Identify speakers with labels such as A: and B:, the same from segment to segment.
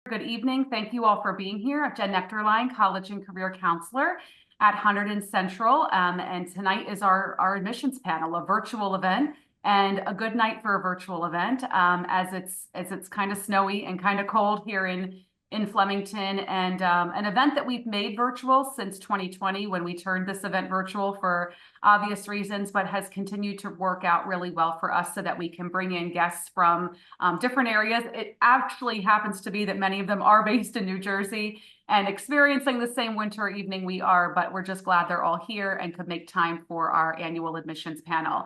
A: Good evening. Thank you all for being here. I'm Jen Nectarline, College and Career Counselor at Hunterdon Central. And tonight is our admissions panel, a virtual event, and a good night for a virtual event, as it's kind of snowy and kind of cold here in Flemington, and an event that we've made virtual since 2020 when we turned this event virtual for obvious reasons, but has continued to work out really well for us so that we can bring in guests from different areas. It actually happens to be that many of them are based in New Jersey and experiencing the same winter evening we are, but we're just glad they're all here and could make time for our annual admissions panel.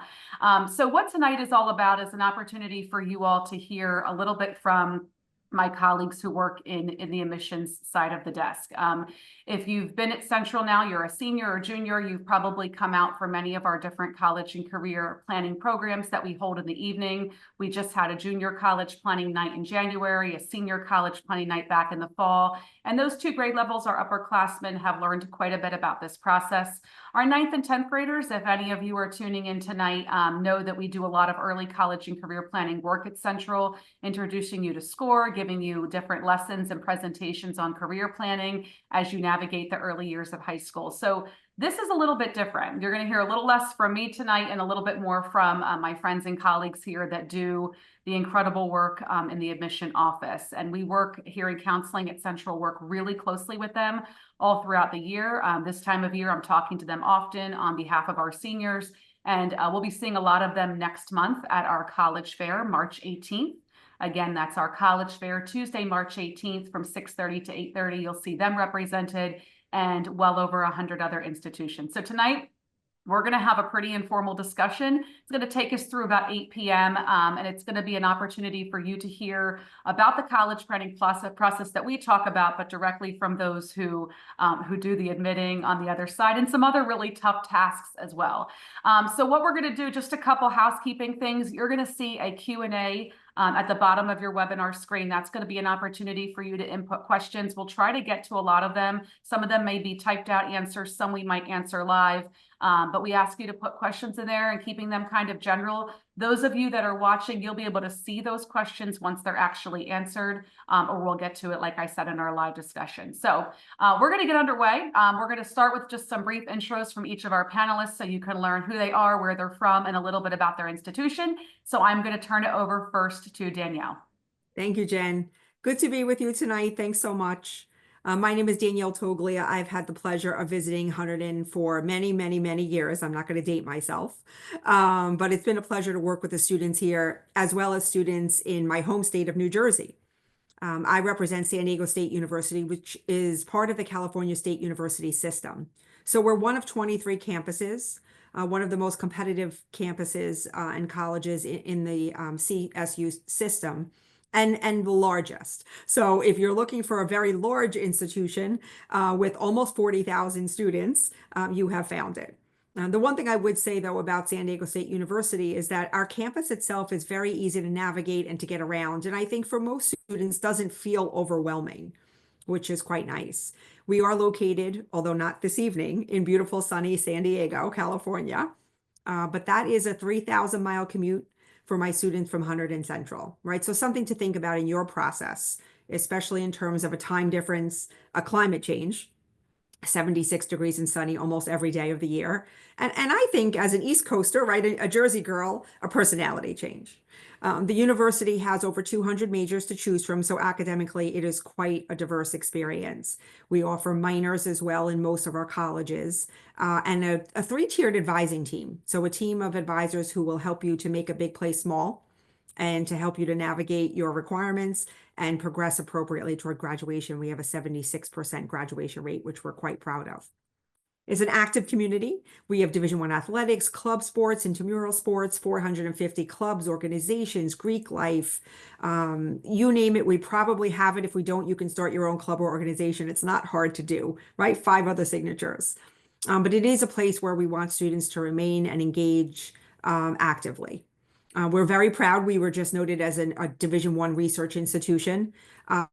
A: So what tonight is all about is an opportunity for you all to hear a little bit from my colleagues who work in the admissions side of the desk. If you've been at Central now, you're a senior or junior, you've probably come out for many of our different college and career planning programs that we hold in the evening. We just had a junior college planning night in January, a senior college planning night back in the fall. And those two grade levels, our upperclassmen have learned quite a bit about this process. Our 9th and 10th graders, if any of you are tuning in tonight, know that we do a lot of early college and career planning work at Central, introducing you to SCORE, giving you different lessons and presentations on career planning as you navigate the early years of high school. So this is a little bit different. You're going to hear a little less from me tonight and a little bit more from my friends and colleagues here that do the incredible work in the admission office. And we work here in counseling at Central, work really closely with them all throughout the year. This time of year, I'm talking to them often on behalf of our seniors, and we'll be seeing a lot of them next month at our college fair, March 18th. Again, that's our college fair, Tuesday, March 18th from 6:30 to 8:30. You'll see them represented and well over 100 other institutions. So tonight, we're going to have a pretty informal discussion. It's going to take us through about 8 p.m. And it's going to be an opportunity for you to hear about the college planning process that we talk about, but directly from those who do the admitting on the other side, and some other really tough tasks as well. So what we're going to do, just a couple housekeeping things. You're going to see a Q&A at the bottom of your webinar screen. That's going to be an opportunity for you to input questions. We'll try to get to a lot of them. Some of them may be typed out answers, some we might answer live, but we ask you to put questions in there and keeping them kind of general. Those of you that are watching, you'll be able to see those questions once they're actually answered, or we'll get to it, like I said, in our live discussion. So we're going to get underway. We're going to start with just some brief intros from each of our panelists so you can learn who they are, where they're from, and a little bit about their institution. So I'm going to turn it over first to Danielle.
B: Thank you, Jen. Good to be with you tonight. Thanks so much. My name is Danielle Toglia. I've had the pleasure of visiting Hunterdon for many, many, many years. I'm not going to date myself, but it's been a pleasure to work with the students here, as well as students in my home state of New Jersey. I represent San Diego State University, which is part of the California State University system. So we're one of 23 campuses, one of the most competitive campuses and colleges in the CSU system. And the largest. So if you're looking for a very large institution with almost 40,000 students, you have found it. The one thing I would say, though, about San Diego State University is that our campus itself is very easy to navigate and to get around. And I think for most students doesn't feel overwhelming, which is quite nice. We are located, although not this evening, in beautiful sunny San Diego, California. But that is a 3,000-mile commute for my students from Hunterdon Central, right? So something to think about in your process, especially in terms of a time difference, a climate change, 76 degrees and sunny almost every day of the year. And I think as an East Coaster, right, a Jersey girl, a personality change. The university has over 200 majors to choose from, so academically it is quite a diverse experience. We offer minors as well in most of our colleges, and a 3-tiered advising team. So a team of advisors who will help you to make a big play small and to help you to navigate your requirements and progress appropriately toward graduation. We have a 76% graduation rate, which we're quite proud of. It's an active community. We have Division I athletics, club sports, intramural sports, 450 clubs, organizations, Greek life, you name it, we probably have it. If we don't, you can start your own club or organization. It's not hard to do, right? 5 other signatures. But it is a place where we want students to remain and engage actively. We're very proud. We were just noted as a Division I research institution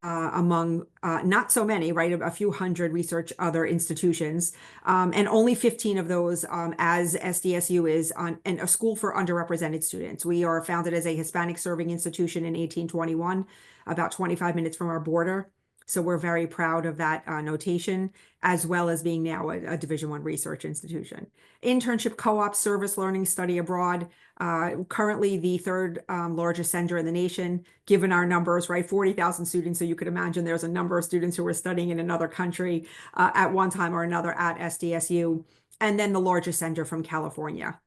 B: among not so many, right? A few hundred research other institutions, and only 15 of those as SDSU is and a school for underrepresented students. We are founded as a Hispanic serving institution in 1821, about 25 minutes from our border. So we're very proud of that notation, as well as being now a Division I research institution. Internship, co-op, service learning, study abroad. Currently the third largest center in the nation, given our numbers, right? 40,000 students. So you could imagine there's a number of students who are studying in another country at one time or another at SDSU. And then the largest center from California.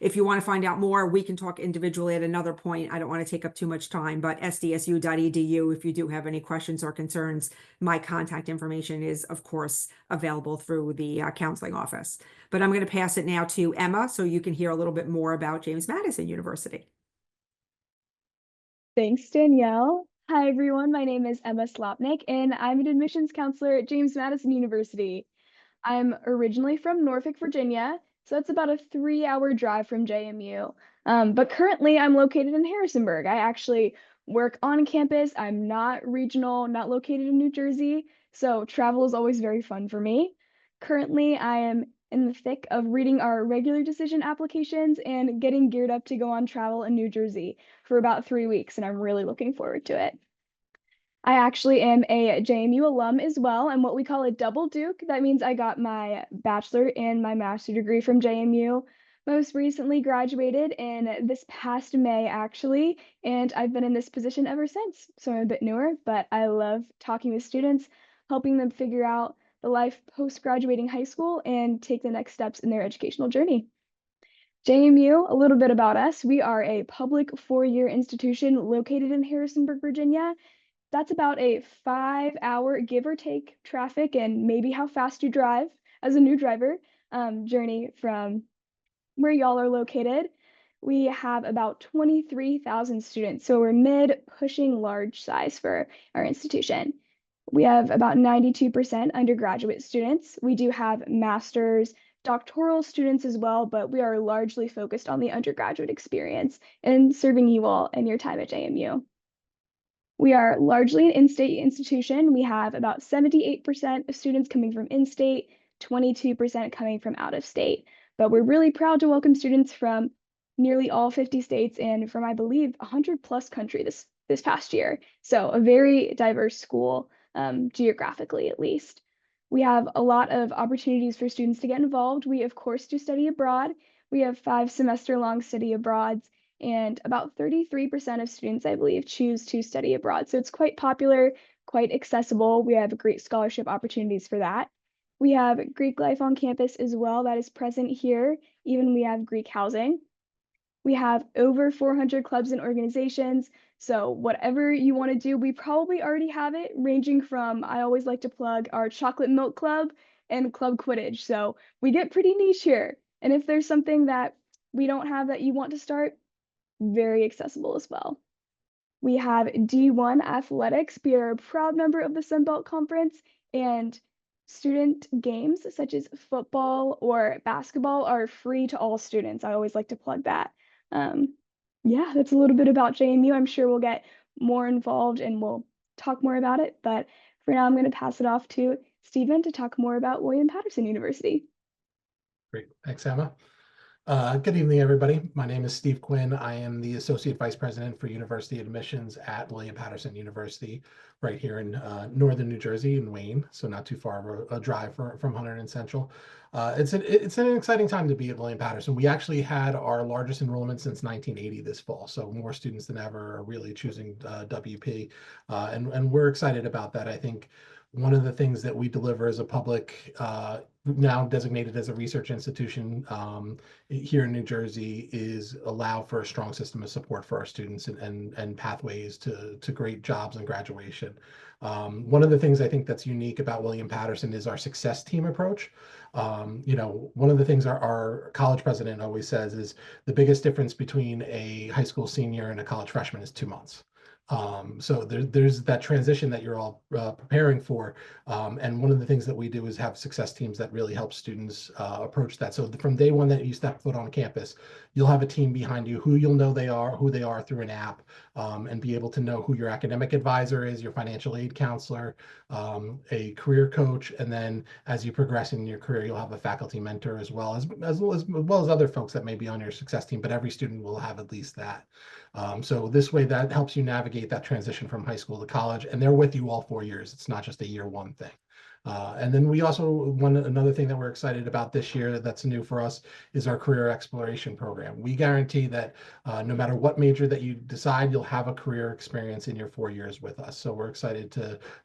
B: If you want to find out more, we can talk individually at another point. I don't want to take up too much time, but sdsu.edu, if you do have any questions or concerns, my contact information is, of course, available through the counseling office. But I'm going to pass it now to Emma so you can hear a little bit more about James Madison University.
C: Thanks, Danielle. Hi, everyone. My name is Emma Slopnik, and I'm an admissions counselor at James Madison University. I'm originally from Norfolk, Virginia, so that's about a 3-hour drive from JMU. But currently, I'm located in Harrisonburg. I actually work on campus. I'm not regional, not located in New Jersey, so travel is always very fun for me. Currently, I am in the thick of reading our regular decision applications and getting geared up to go on travel in New Jersey for about 3 weeks, and I'm really looking forward to it. I actually am a JMU alum as well. I'm what we call a double Duke. That means I got my bachelor and my master degree from JMU. Most recently graduated in this past May, actually, and I've been in this position ever since. So I'm a bit newer, but I love talking with students, helping them figure out the life post-graduating high school and take the next steps in their educational journey. JMU, a little bit about us. We are a public 4-year institution located in Harrisonburg, Virginia. That's about a 5-hour, give or take, traffic and maybe how fast you drive as a new driver journey from where y'all are located. We have about 23,000 students, so we're mid pushing large size for our institution. We have about 92% undergraduate students. We do have master's, doctoral students as well, but we are largely focused on the undergraduate experience and serving you all in your time at JMU. We are largely an in-state institution. We have about 78% of students coming from in-state, 22% coming from out of state. But we're really proud to welcome students from nearly all 50 states and from, I believe, 100 plus country this past year. So a very diverse school, geographically at least. We have a lot of opportunities for students to get involved. We, of course, do study abroad. We have 5-semester-long study abroads, and about 33% of students, I believe, choose to study abroad. So it's quite popular, quite accessible. We have great scholarship opportunities for that. We have Greek life on campus as well that is present here. Even we have Greek housing. We have over 400 clubs and organizations. So whatever you want to do, we probably already have it, ranging from, I always like to plug our chocolate milk club and club Quidditch. So we get pretty niche here. And if there's something that we don't have that you want to start, very accessible as well. We have D1 athletics. We are a proud member of the Sunbelt Conference, and student games such as football or basketball are free to all students. I always like to plug that. Yeah, that's a little bit about JMU. I'm sure we'll get more involved and we'll talk more about it. But for now, I'm going to pass it off to Stephen to talk more about William Patterson University.
D: Great. Thanks, Emma. Good evening, everybody. My name is Steve Quinn. I am the Associate Vice President for University Admissions at William Patterson University, right here in northern New Jersey in Wayne, so not too far of a drive from Hunterdon Central. It's an exciting time to be at William Patterson. We actually had our largest enrollment since 1980 this fall, so more students than ever are really choosing WP, and we're excited about that. I think one of the things that we deliver as a public, now designated as a research institution here in New Jersey, is allow for a strong system of support for our students and pathways to great jobs and graduation. One of the things I think that's unique about William Patterson is our success team approach. One of the things our college president always says is the biggest difference between a high school senior and a college freshman is 2 months. So there's that transition that you're all preparing for. And one of the things that we do is have success teams that really help students approach that. So from day one that you step foot on campus, you'll have a team behind you who you'll know who they are through an app, and be able to know who your academic advisor is, your financial aid counselor, a career coach, and then as you progress in your career, you'll have a faculty mentor as well as other folks that may be on your success team, but every student will have at least that. So this way that helps you navigate navigate that transition from high school to college, and they're with you all 4 years. It's not just a year one thing. And then we also, another thing that we're excited about this year that's new for us is our career exploration program. We guarantee that no matter what major that you decide, you'll have a career experience in your 4 years with us. So we're excited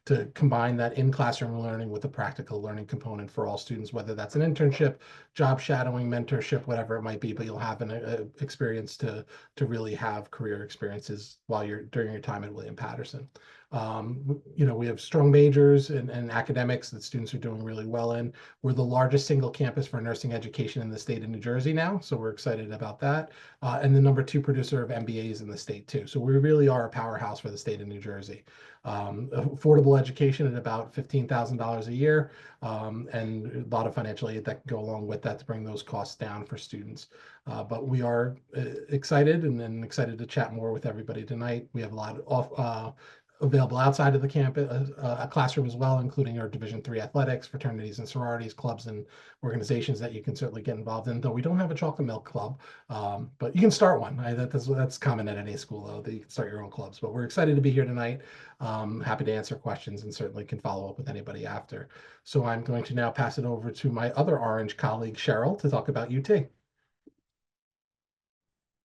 D: to combine that in-classroom learning with the practical learning component for all students, whether that's an internship, job shadowing, mentorship, whatever it might be, but you'll have an experience to really have career experiences while during your time at William Patterson. We have strong majors and academics that students are doing really well in. We're the largest single campus for nursing education in the state of New Jersey now, so we're excited about that. And the #2 producer of MBAs in the state too. So we really are a powerhouse for the state of New Jersey. Affordable education at about $15,000 a year, and a lot of financial aid that can go along with that to bring those costs down for students. But we are excited and excited to chat more with everybody tonight. We have a lot of available outside of the campus, a classroom as well, including our Division III athletics, fraternities and sororities, clubs and organizations that you can certainly get involved in, though we don't have a chocolate milk club, but you can start one. That's common at any school, though, that you can start your own clubs. But we're excited to be here tonight. Happy to answer questions and certainly can follow up with anybody after. So I'm going to now pass it over to my other orange colleague, Cheryl, to talk about UT.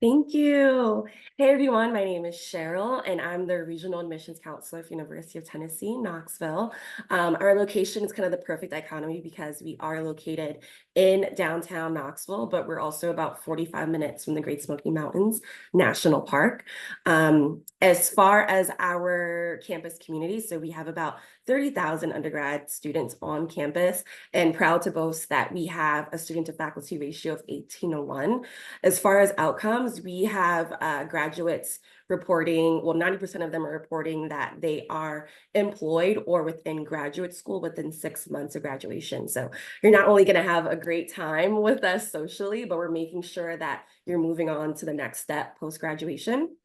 E: Thank you. Hey everyone, my name is Cheryl and I'm the Regional Admissions Counselor for University of Tennessee, Knoxville. Our location is kind of the perfect dichotomy because we are located in downtown Knoxville, but we're also about 45 minutes from the Great Smoky Mountains National Park. As far as our campus community, so we have about 30,000 undergrad students on campus, and proud to boast that we have a student to faculty ratio of 18:1. As far as outcomes, we have graduates reporting, well, 90% of them are reporting that they are employed or within graduate school within 6 months of graduation. So you're not only going to have a great time with us socially, but we're making sure that you're moving on to the next step post-graduation.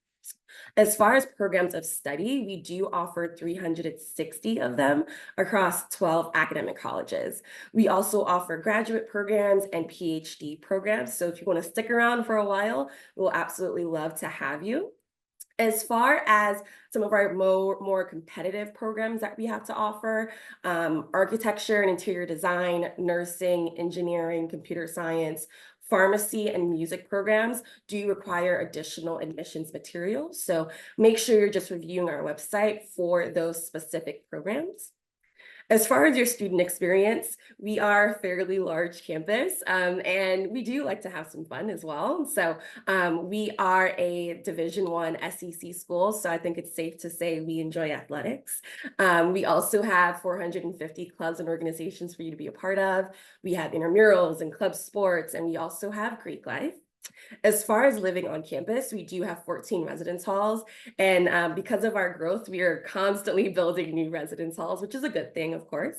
E: As far as programs of study, we do offer 360 of them across 12 academic colleges. We also offer graduate programs and PhD programs. So if you want to stick around for a while, we'll absolutely love to have you. As far as some of our more competitive programs that we have to offer, architecture and interior design, nursing, engineering, computer science, pharmacy and music programs do require additional admissions materials. So make sure you're just reviewing our website for those specific programs. As far as your student experience, we are a fairly large campus, and we do like to have some fun as well. So we are a Division I SEC school, so I think it's safe to say we enjoy athletics. We also have 450 clubs and organizations for you to be a part of. We have intramurals and club sports, and we also have Greek life. As far as living on campus, we do have 14 residence halls, and because of our growth, we are constantly building new residence halls, which is a good thing, of course.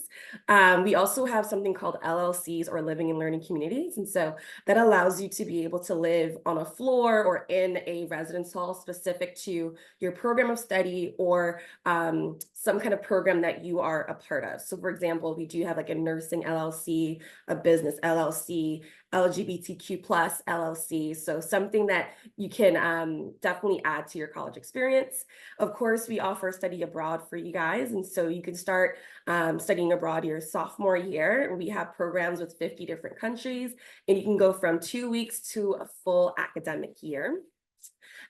E: We also have something called LLCs, or living and learning communities, and so that allows you to be able to live on a floor or in a residence hall specific to your program of study or some kind of program that you are a part of. So for example, we do have like a nursing LLC, a business LLC, LGBTQ+ LLC. So something that you can definitely add to your college experience. Of course, we offer study abroad for you guys. And so you can start studying abroad your sophomore year. We have programs with 50 different countries, and you can go from 2 weeks to a full academic year.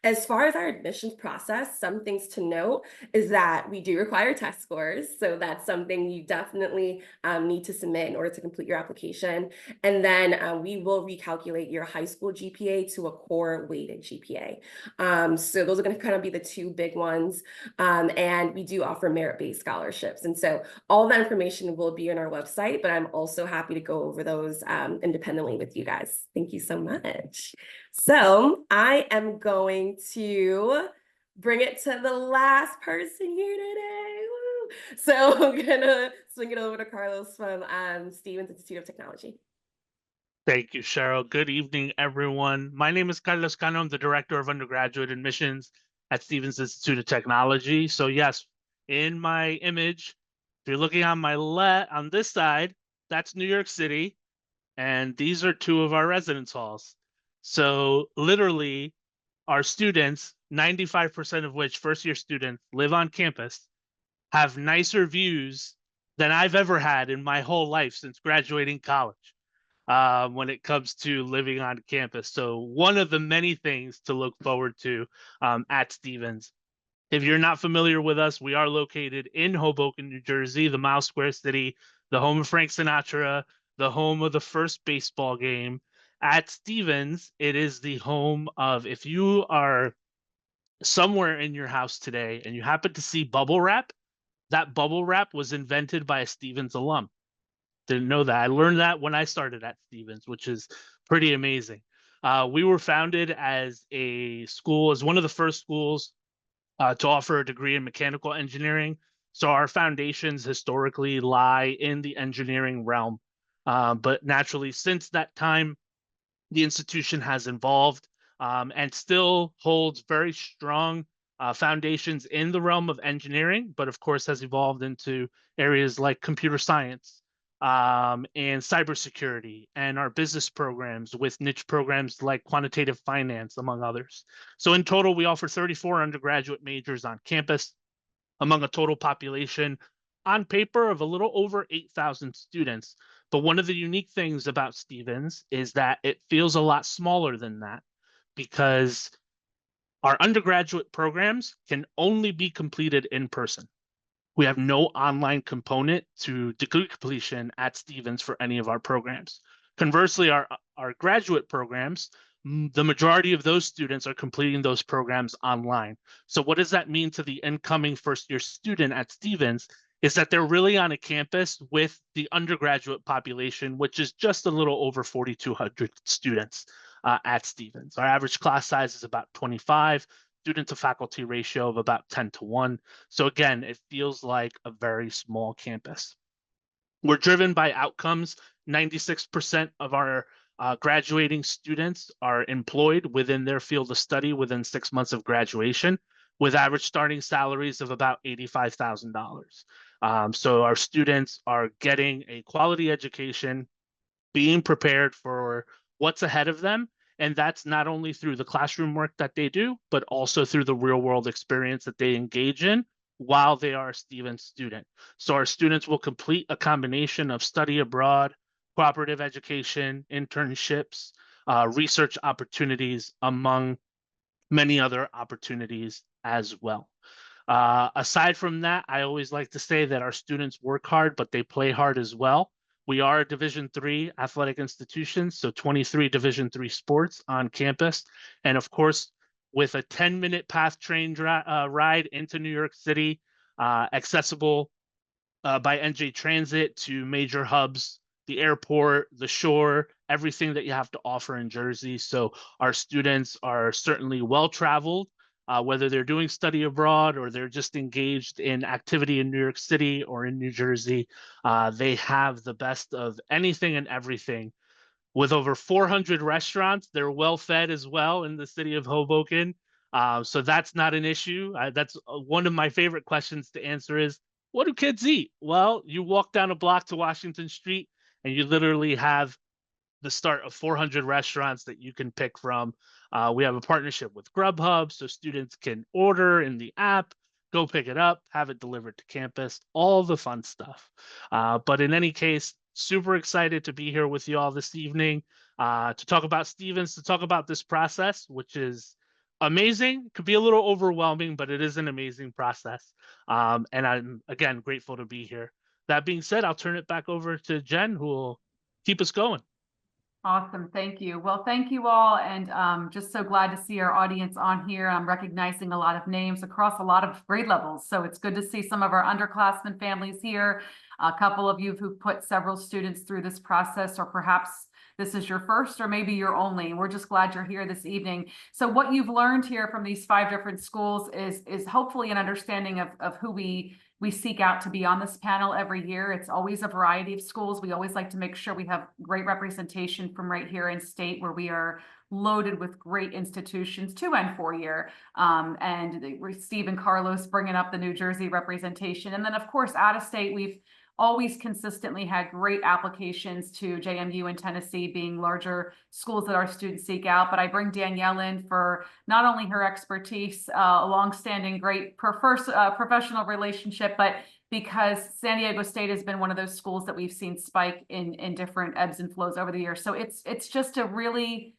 E: As far as our admissions process, some things to note is that we do require test scores. So that's something you definitely need to submit in order to complete your application. And then we will recalculate your high school GPA to a core weighted GPA. So those are going to kind of be the two big ones. And we do offer merit-based scholarships. And so all that information will be on our website, but I'm also happy to go over those independently with you guys. Thank you so much. So I am going to bring it to the last person here today. Woo! So I'm gonna swing it over to Carlos from Stevens Institute of Technology.
F: Thank you, Cheryl. Good evening, everyone. My name is Carlos Cano. I'm the Director of Undergraduate Admissions at Stevens Institute of Technology. So yes, in my image, if you're looking on my left, on this side, that's New York City. And these are two of our residence halls. So literally, our students, 95% of which first-year students live on campus, have nicer views than I've ever had in my whole life since graduating college, when it comes to living on campus. So one of the many things to look forward to at Stevens. If you're not familiar with us, we are located in Hoboken, New Jersey, the Mile Square City, the home of Frank Sinatra, the home of the first baseball game. At Stevens, it is the home of, if you are somewhere in your house today and you happen to see bubble wrap, that bubble wrap was invented by a Stevens alum. Didn't know that. I learned that when I started at Stevens, which is pretty amazing. We were founded as a school, as one of the first schools to offer a degree in mechanical engineering. So our foundations historically lie in the engineering realm. But naturally, since that time, the institution has evolved and still holds very strong foundations in the realm of engineering, but of course has evolved into areas like computer science and cybersecurity and our business programs with niche programs like quantitative finance, among others. So in total, we offer 34 undergraduate majors on campus among a total population on paper of a little over 8,000 students. But one of the unique things about Stevens is that it feels a lot smaller than that because our undergraduate programs can only be completed in person. We have no online component to degree completion at Stevens for any of our programs. Conversely, our graduate programs, the majority of those students are completing those programs online. So what does that mean to the incoming first-year student at Stevens is that they're really on a campus with the undergraduate population, which is just a little over 4,200 students at Stevens. Our average class size is about 25, student to faculty ratio of about 10-1. So again, it feels like a very small campus. We're driven by outcomes. 96% of our graduating students are employed within their field of study within 6 months of graduation, with average starting salaries of about $85,000. So our students are getting a quality education, being prepared for what's ahead of them. And that's not only through the classroom work that they do, but also through the real world experience that they engage in while they are a Stevens student. So our students will complete a combination of study abroad, cooperative education, internships, research opportunities, among many other opportunities as well. Aside from that, I always like to say that our students work hard, but they play hard as well. We are a Division III athletic institution, so 23 Division III sports on campus. And of course, with a 10-minute PATH train ride into New York City, accessible by NJ Transit to major hubs, the airport, the shore, everything that you have to offer in Jersey. So our students are certainly well-traveled, whether they're doing study abroad or they're just engaged in activity in New York City or in New Jersey. They have the best of anything and everything. With over 400 restaurants, they're well fed as well in the city of Hoboken. So that's not an issue. That's one of my favorite questions to answer is, what do kids eat? Well, you walk down a block to Washington Street and you literally have the start of 400 restaurants that you can pick from. We have a partnership with Grubhub, so students can order in the app, go pick it up, have it delivered to campus, all the fun stuff. But in any case, super excited to be here with you all this evening to talk about Stevens, to talk about this process, which is amazing. Could be a little overwhelming, but it is an amazing process. And I'm, again, grateful to be here. That being said, I'll turn it back over to Jen, who will keep us going.
A: Awesome. Thank you. Well, thank you all. And just so glad to see our audience on here. I'm recognizing a lot of names across a lot of grade levels. So it's good to see some of our underclassmen families here. A couple of you who've put several students through this process, or perhaps this is your first or maybe your only. We're just glad you're here this evening. So what you've learned here from these 5 different schools is hopefully an understanding of who we seek out to be on this panel every year. It's always a variety of schools. We always like to make sure we have great representation from right here in state, where we are loaded with great institutions 2 and 4 year. And Steve and Carlos bringing up the New Jersey representation. And then of course, out of state, we've always consistently had great applications to JMU and Tennessee, being larger schools that our students seek out. But I bring Danielle in for not only her expertise, a longstanding great professional relationship, but because San Diego State has been one of those schools that we've seen spike in different ebbs and flows over the years. So it's just a really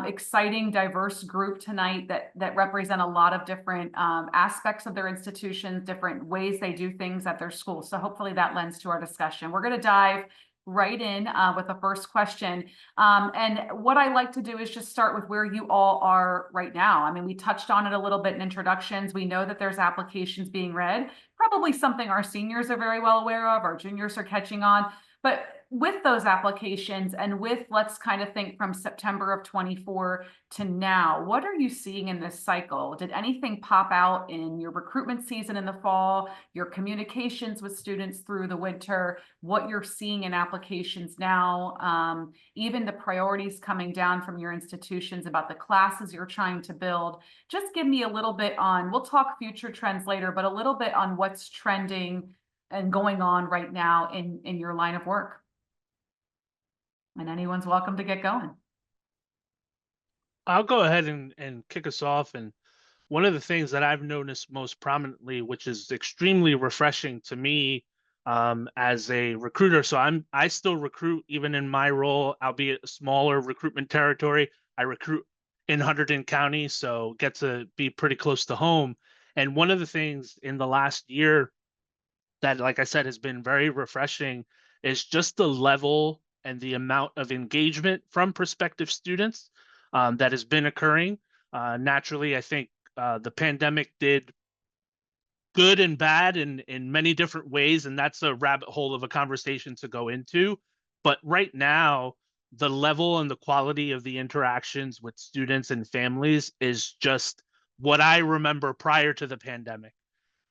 A: exciting, diverse group tonight that represent a lot of different aspects of their institutions, different ways they do things at their school. So hopefully that lends to our discussion. We're going to dive right in with the first question. And what I like to do is just start with where you all are right now. I mean, we touched on it a little bit in introductions. We know that there's applications being read, probably something our seniors are very well aware of, our juniors are catching on. But with those applications and with, let's kind of think from September of 24 to now, what are you seeing in this cycle? Did anything pop out in your recruitment season in the fall, your communications with students through the winter, what you're seeing in applications now, even the priorities coming down from your institutions about the classes you're trying to build? Just give me a little bit on, we'll talk future trends later, but a little bit on what's trending and going on right now in your line of work. And anyone's welcome to get going.
F: I'll go ahead and kick us off. And one of the things that I've noticed most prominently, which is extremely refreshing to me as a recruiter. So I still recruit even in my role, albeit a smaller recruitment territory. I recruit in Hunterdon County, so get to be pretty close to home. And one of the things in the last year that, like I said, has been very refreshing is just the level and the amount of engagement from prospective students that has been occurring. Naturally, I think the pandemic did good and bad in many different ways, and that's a rabbit hole of a conversation to go into. But right now, the level and the quality of the interactions with students and families is just what I remember prior to the pandemic,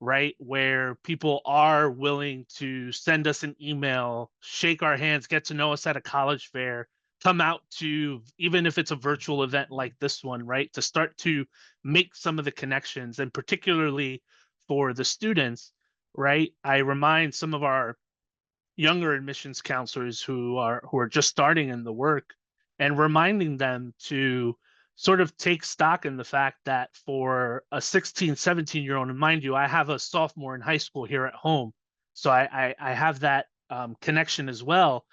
F: right? Where people are willing to send us an email, shake our hands, get to know us at a college fair, come out to, even if it's a virtual event like this one, right? To start to make some of the connections, and particularly for the students, right? I remind some of our younger admissions counselors who are just starting in the work, and reminding them to sort of take stock in the fact that for a 16, 17-year-old, and mind you, I have a sophomore in high school here at home, so I have that connection as well.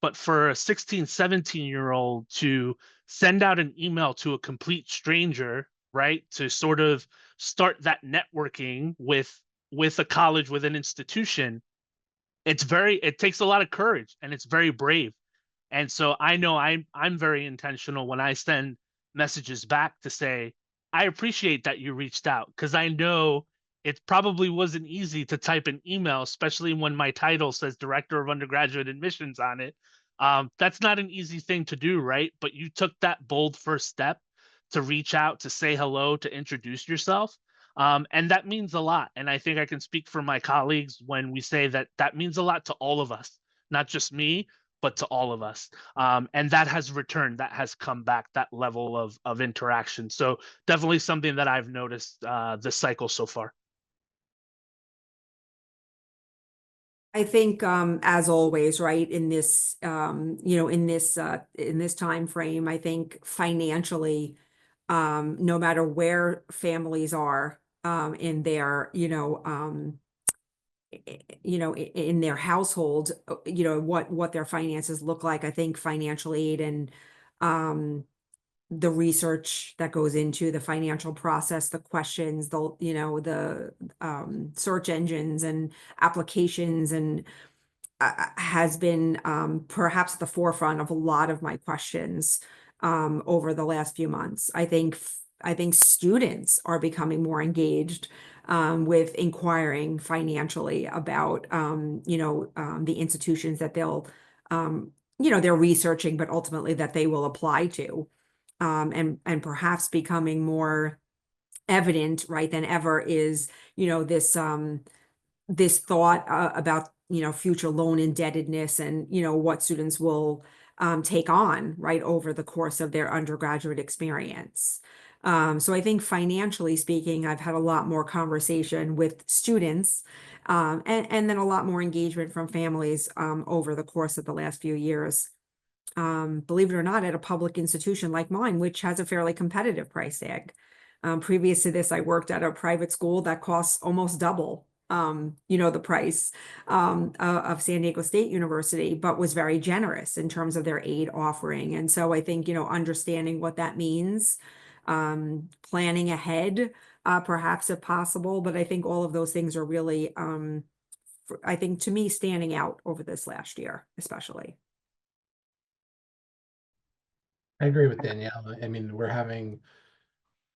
F: But for a 16, 17-year-old to send out an email to a complete stranger, right, to sort of start that networking with a college, with an institution, it takes a lot of courage, and it's very brave. And so I know I'm very intentional when I send messages back to say, I appreciate that you reached out, because I know it probably wasn't easy to type an email, especially when my title says Director of Undergraduate Admissions on it. That's not an easy thing to do, right? But you took that bold first step to reach out, to say hello, to introduce yourself. And that means a lot. And I think I can speak for my colleagues when we say that that means a lot to all of us, not just me, but to all of us. And that has returned, that has come back, that level of interaction. So definitely something that I've noticed this cycle so far.
B: I think, as always, right, in this, in this time frame, I think financially, no matter where families are, in their, in their household, what their finances look like. I think financial aid and, the research that goes into the financial process, the questions, the search engines and applications, and has been perhaps at the forefront of a lot of my questions over the last few months. I think students are becoming more engaged with inquiring financially about the institutions that they'll they're researching, but ultimately that they will apply to. And perhaps becoming more evident, right, than ever is, this thought about, future loan indebtedness and, what students will take on, right, over the course of their undergraduate experience. So I think financially speaking, I've had a lot more conversation with students And then a lot more engagement from families over the course of the last few years. Believe it or not, at a public institution like mine, which has a fairly competitive price tag. Previous to this, I worked at a private school that costs almost double, the price of San Diego State University, but was very generous in terms of their aid offering. And so I think, understanding what that means, planning ahead, perhaps if possible, but I think all of those things are really, I think to me, standing out over this last year, especially.
D: I agree with Danielle. I mean, we're having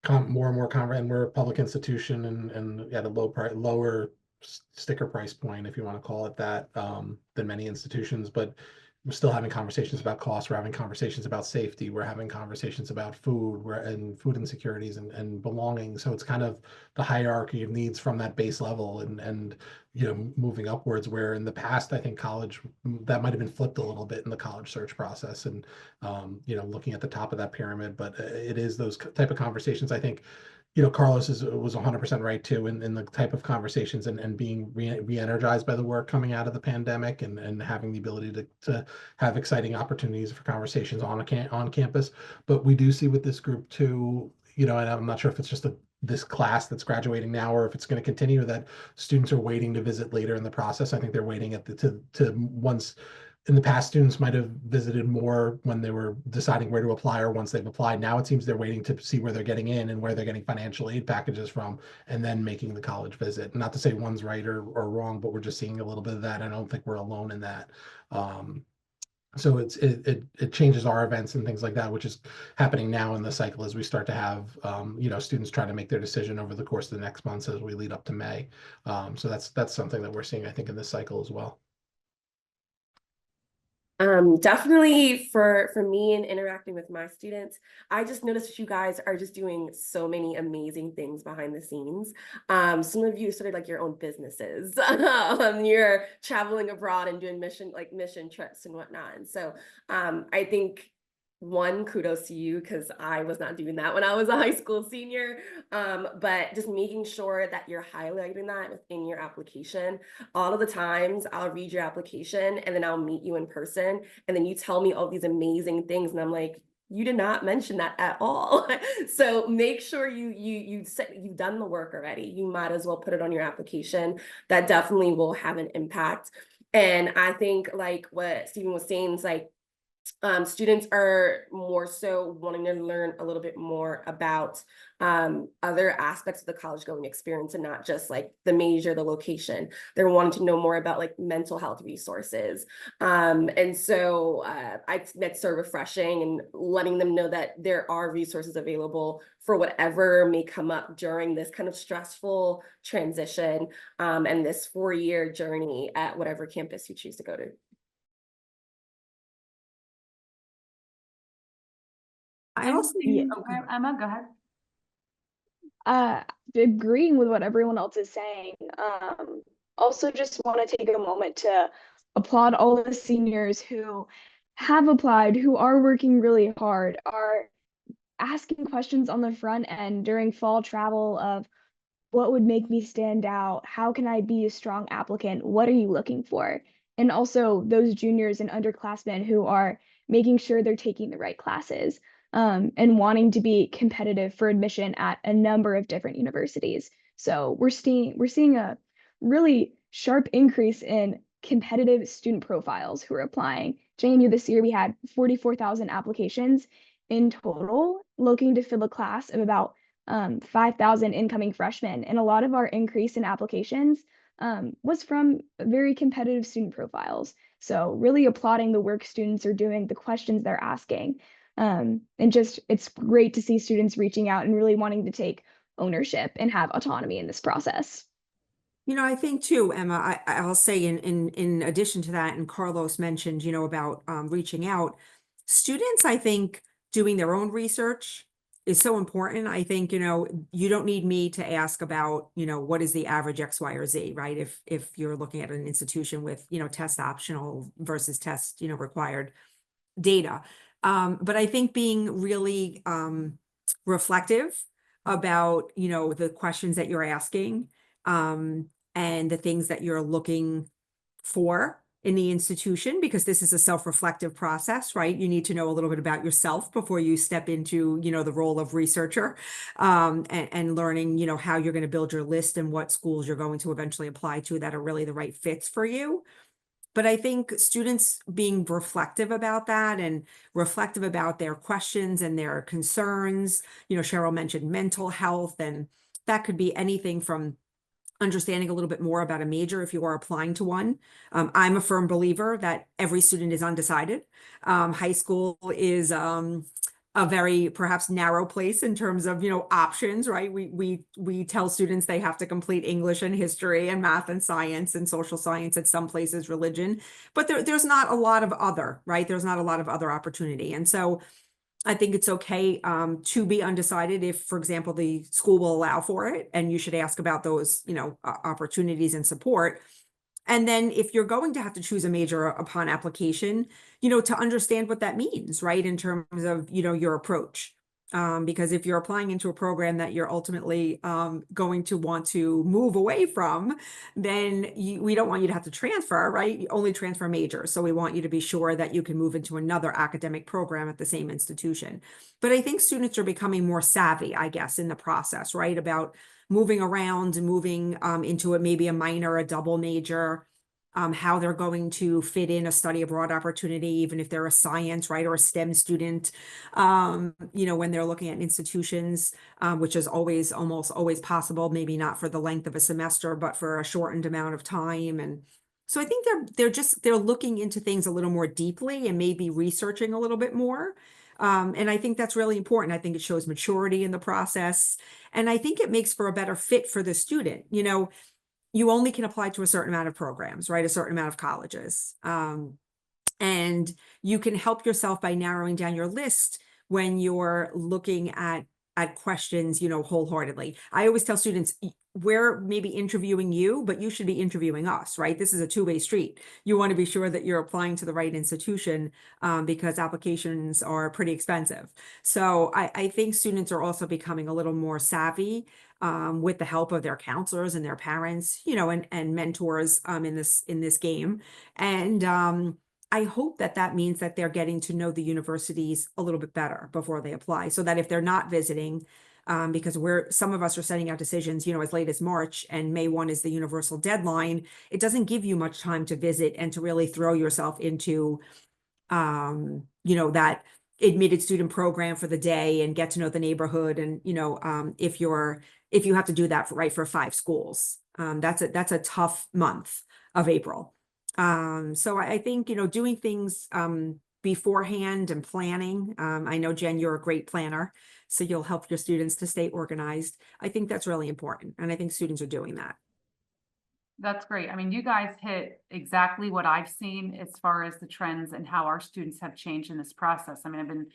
D: more and more and we're a public institution and at a lower sticker price point, if you want to call it that, than many institutions, but we're still having conversations about costs. We're having conversations about safety. We're having conversations about food, and food insecurities and belonging. So it's kind of the hierarchy of needs from that base level and moving upwards, where in the past, I think college, that might have been flipped a little bit in the college search process and, looking at the top of that pyramid, but it is those type of conversations. I think, Carlos was 100% right too in the type of conversations and being re-energized by the work coming out of the pandemic and having the ability to have exciting opportunities for conversations on campus. But we do see with this group too, and I'm not sure if it's just this class that's graduating now or if it's going to continue, that students are waiting to visit later in the process. I think they're waiting to once. In the past, students might have visited more when they were deciding where to apply or once they've applied. Now it seems they're waiting to see where they're getting in and where they're getting financial aid packages from, and then making the college visit. Not to say one's right or wrong, but we're just seeing a little bit of that. I don't think we're alone in that. So it changes our events and things like that, which is happening now in the cycle as we start to have students trying to make their decision over the course of the next months as we lead up to May. So that's something that we're seeing, I think, in this cycle as well.
E: Definitely for me and interacting with my students, I just noticed that you guys are just doing so many amazing things behind the scenes. Some of you started like your own businesses. You're traveling abroad and doing mission trips and whatnot. And so I think kudos to you, because I was not doing that when I was a high school senior. But just making sure that you're highlighting that within your application. All of the times I'll read your application and then I'll meet you in person, and then you tell me all these amazing things, and I'm like, you did not mention that at all. So make sure you've done the work already. You might as well put it on your application. That definitely will have an impact. And I think like what Stephen was saying is like, students are more so wanting to learn a little bit more about other aspects of the college going experience, and not just like the major, the location. They're wanting to know more about like mental health resources. And so that's so refreshing, and letting them know that there are resources available for whatever may come up during this kind of stressful transition and this 4-year journey at whatever campus you choose to go to.
B: I also,
A: Emma, go ahead.
C: Agreeing with what everyone else is saying. Also just want to take a moment to applaud all the seniors who have applied, who are working really hard, are asking questions on the front end during fall travel of what would make me stand out? How can I be a strong applicant? What are you looking for? And also those juniors and underclassmen who are making sure they're taking the right classes, and wanting to be competitive for admission at a number of different universities. So we're seeing a really sharp increase in competitive student profiles who are applying. JMU this year, we had 44,000 applications in total, looking to fill a class of about 5,000 incoming freshmen. And a lot of our increase in applications was from very competitive student profiles. So really applauding the work students are doing, the questions they're asking. And just, it's great to see students reaching out and really wanting to take ownership and have autonomy in this process.
B: I think too, Emma, I'll say in addition to that, and Carlos mentioned, about reaching out, students, I think, doing their own research is so important. I think, you don't need me to ask about, what is the average X, Y, or Z, right? If you're looking at an institution with, test optional versus test, required data. But I think being really reflective about, the questions that you're asking, and the things that you're looking for in the institution, because this is a self-reflective process, right? You need to know a little bit about yourself before you step into, the role of researcher, and learning, how you're going to build your list and what schools you're going to eventually apply to that are really the right fits for you. But I think students being reflective about that and reflective about their questions and their concerns, Cheryl mentioned mental health, and that could be anything from understanding a little bit more about a major if you are applying to one. I'm a firm believer that every student is undecided. High school is a very perhaps narrow place in terms of options, right? We tell students they have to complete English and history and math and science and social science, at some places religion, but there's not a lot of other, right? There's not a lot of other opportunity. And so I think it's okay to be undecided if, for example, the school will allow for it, and you should ask about those, opportunities and support. And then if you're going to have to choose a major upon application, to understand what that means, right, in terms of, your approach. Because if you're applying into a program that you're ultimately going to want to move away from, then we don't want you to have to transfer, right? You only transfer majors. So we want you to be sure that you can move into another academic program at the same institution. But I think students are becoming more savvy, I guess, in the process, right? About moving around and moving into maybe a minor, a double major, how they're going to fit in a study abroad opportunity, even if they're a science, right, or a STEM student, when they're looking at institutions, which is almost always possible, maybe not for the length of a semester, but for a shortened amount of time. And so I think they're looking into things a little more deeply and maybe researching a little bit more. And I think that's really important. I think it shows maturity in the process. And I think it makes for a better fit for the student. You only can apply to a certain amount of programs, right? A certain amount of colleges. And you can help yourself by narrowing down your list when you're looking at questions, wholeheartedly. I always tell students, we're maybe interviewing you, but you should be interviewing us, right? This is a two-way street. You want to be sure that you're applying to the right institution, because applications are pretty expensive. So I think students are also becoming a little more savvy, with the help of their counselors and their parents, and mentors, in this game. And I hope that means that they're getting to know the universities a little bit better before they apply, so that if they're not visiting, because some of us are sending out decisions, as late as March, and May 1 is the universal deadline, it doesn't give you much time to visit and to really throw yourself into, that admitted student program for the day and get to know the neighborhood. And, if you have to do that for 5 schools, that's a tough month of April. So I think, doing things beforehand and planning. I know, Jen, you're a great planner, so you'll help your students to stay organized. I think that's really important, and I think students are doing that.
A: That's great. I mean, you guys hit exactly what I've seen as far as the trends and how our students have changed in this process. I mean, I've been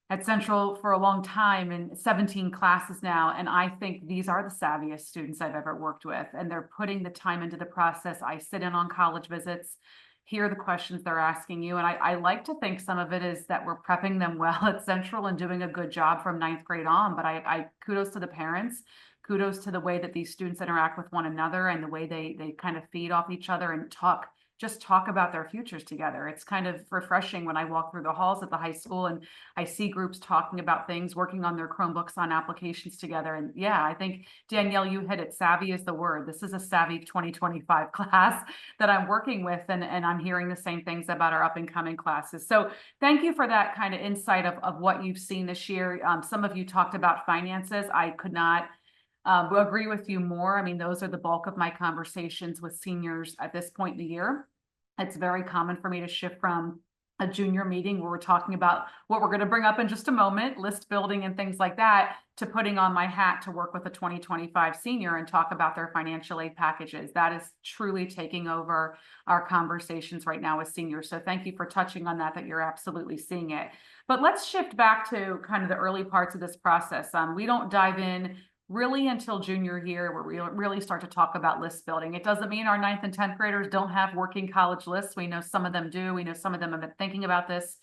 A: at Central for a long time and 17 classes now, and I think these are the savviest students I've ever worked with, and they're putting the time into the process. I sit in on college visits, hear the questions they're asking you, and I like to think some of it is that we're prepping them well at Central and doing a good job from 9th grade on, but I kudos to the parents. Kudos to the way that these students interact with one another and the way they kind of feed off each other and just talk about their futures together. It's kind of refreshing when I walk through the halls at the high school and I see groups talking about things, working on their Chromebooks on applications together. And yeah, I think, Danielle, you hit it. Savvy is the word. This is a savvy 2025 class that I'm working with, and I'm hearing the same things about our up and coming classes. So thank you for that kind of insight of what you've seen this year. Some of you talked about finances. I could not agree with you more. I mean, those are the bulk of my conversations with seniors at this point in the year. It's very common for me to shift from a junior meeting where we're talking about what we're going to bring up in just a moment, list building and things like that, to putting on my hat to work with a 2025 senior and talk about their financial aid packages. That is truly taking over our conversations right now with seniors. So thank you for touching on that you're absolutely seeing it. But let's shift back to kind of the early parts of this process. We don't dive in really until junior year, where we really start to talk about list building. It doesn't mean our 9th and 10th graders don't have working college lists. We know some of them do. We know some of them have been thinking about this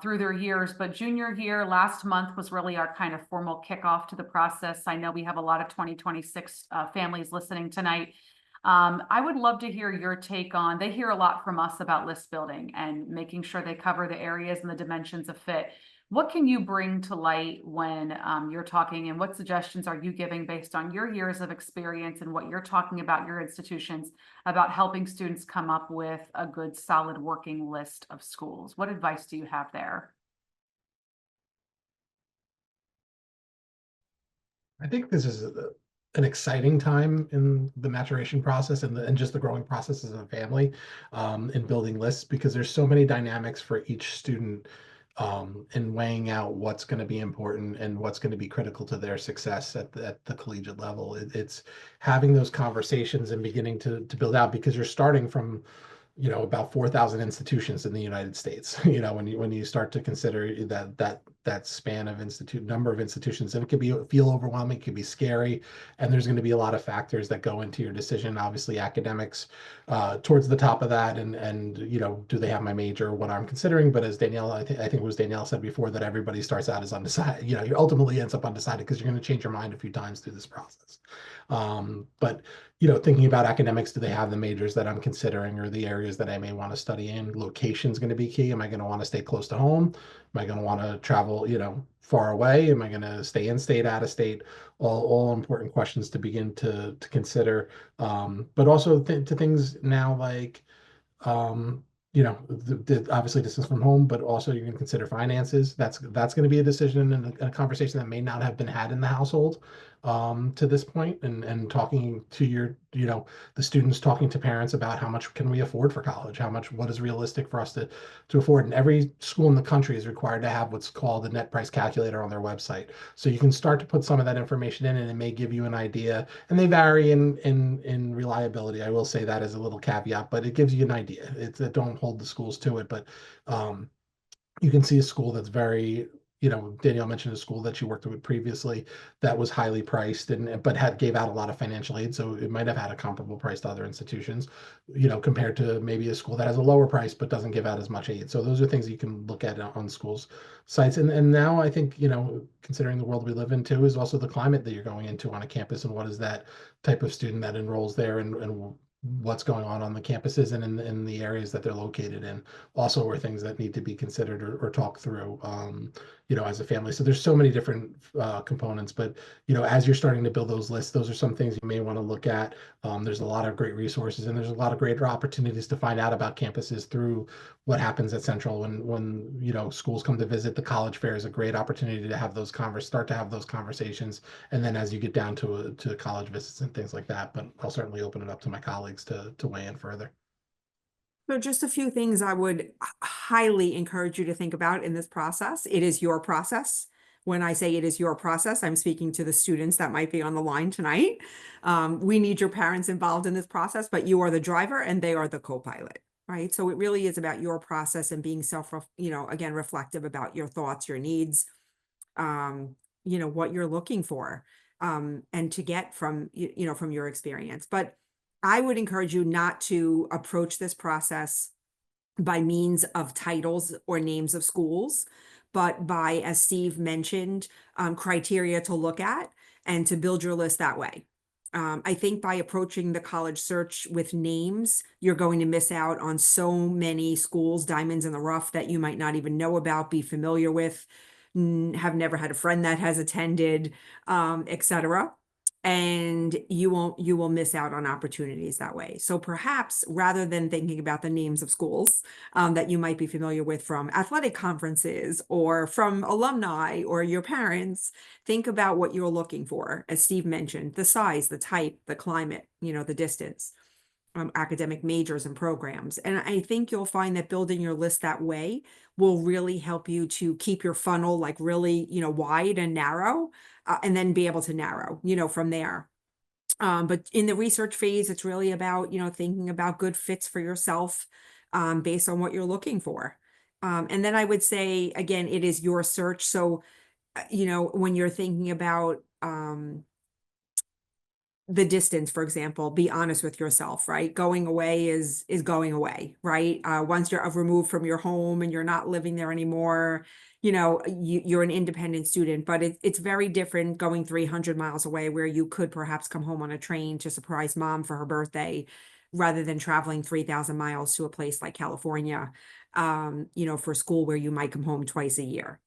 A: through their years. But junior year, last month, was really our kind of formal kickoff to the process. I know we have a lot of 2026 families listening tonight. I would love to hear your take on, they hear a lot from us about list building and making sure they cover the areas and the dimensions of fit. What can you bring to light when you're talking, and what suggestions are you giving based on your years of experience and what you're talking about your institutions about helping students come up with a good, solid working list of schools? What advice do you have there?
D: I think this is an exciting time in the maturation process and just the growing process as a family in building lists, because there's so many dynamics for each student in weighing out what's going to be important and what's going to be critical to their success at the collegiate level. It's having those conversations and beginning to build out, because you're starting from about 4,000 institutions in the United States. When you start to consider that span of number of institutions, and it could feel overwhelming, it could be scary, and there's going to be a lot of factors that go into your decision. Obviously, academics towards the top of that, and do they have my major, what I'm considering? But as Danielle, I think it was Danielle said before, that everybody starts out as undecided. You ultimately ends up undecided because you're going to change your mind a few times through this process. But thinking about academics, do they have the majors that I'm considering, or the areas that I may want to study in? Location is going to be key. Am I going to want to stay close to home? Am I going to want to travel, far away? Am I going to stay in state, out of state? All important questions to begin to consider. But also to things now like, obviously distance from home, but also you can consider finances. That's going to be a decision and a conversation that may not have been had in the household to this point, and talking to the students, talking to parents about how much can we afford for college, what is realistic for us to afford. And every school in the country is required to have what's called the net price calculator on their website. So you can start to put some of that information in, and it may give you an idea, and they vary in reliability. I will say that as a little caveat, but it gives you an idea. Don't hold the schools to it, but you can see a school that's very, Danielle mentioned a school that she worked with previously that was highly priced but gave out a lot of financial aid. So it might have had a comparable price to other institutions, compared to maybe a school that has a lower price but doesn't give out as much aid. So those are things you can look at on schools' sites. And now I think, considering the world we live in too, is also the climate that you're going into on a campus, and what is that type of student that enrolls there, and what's going on the campuses and in the areas that they're located in also are things that need to be considered or talked through, as a family. So there's so many different components, but, as you're starting to build those lists, those are some things you may want to look at. There's a lot of great resources, and there's a lot of greater opportunities to find out about campuses through what happens at Central when schools come to visit. The college fair is a great opportunity to have start to have those conversations. And then as you get down to college visits and things like that, but I'll certainly open it up to my colleagues to weigh in further.
B: So just a few things I would highly encourage you to think about in this process. It is your process. When I say it is your process, I'm speaking to the students that might be on the line tonight. We need your parents involved in this process, but you are the driver and they are the co-pilot, right? So it really is about your process and being again, reflective about your thoughts, your needs, what you're looking for, and to get from your experience. But I would encourage you not to approach this process by means of titles or names of schools, but by, as Steve mentioned, criteria to look at and to build your list that way. I think by approaching the college search with names, you're going to miss out on so many schools, diamonds in the rough, that you might not even know about, be familiar with, have never had a friend that has attended, etc. And you will miss out on opportunities that way. So perhaps rather than thinking about the names of schools that you might be familiar with from athletic conferences or from alumni or your parents, think about what you're looking for. As Steve mentioned, the size, the type, the climate, the distance, academic majors and programs. And I think you'll find that building your list that way will really help you to keep your funnel like really, wide and narrow, and then be able to narrow, from there. But in the research phase, it's really about, thinking about good fits for yourself, based on what you're looking for. And then I would say, again, it is your search. So, when you're thinking about, the distance, for example, be honest with yourself, right? Going away is going away, right? Once you're removed from your home and you're not living there anymore, you know, you're an independent student, but it's very different going 300 miles away where you could perhaps come home on a train to surprise mom for her birthday rather than traveling 3,000 miles to a place like California, you know, for school where you might come home twice a year.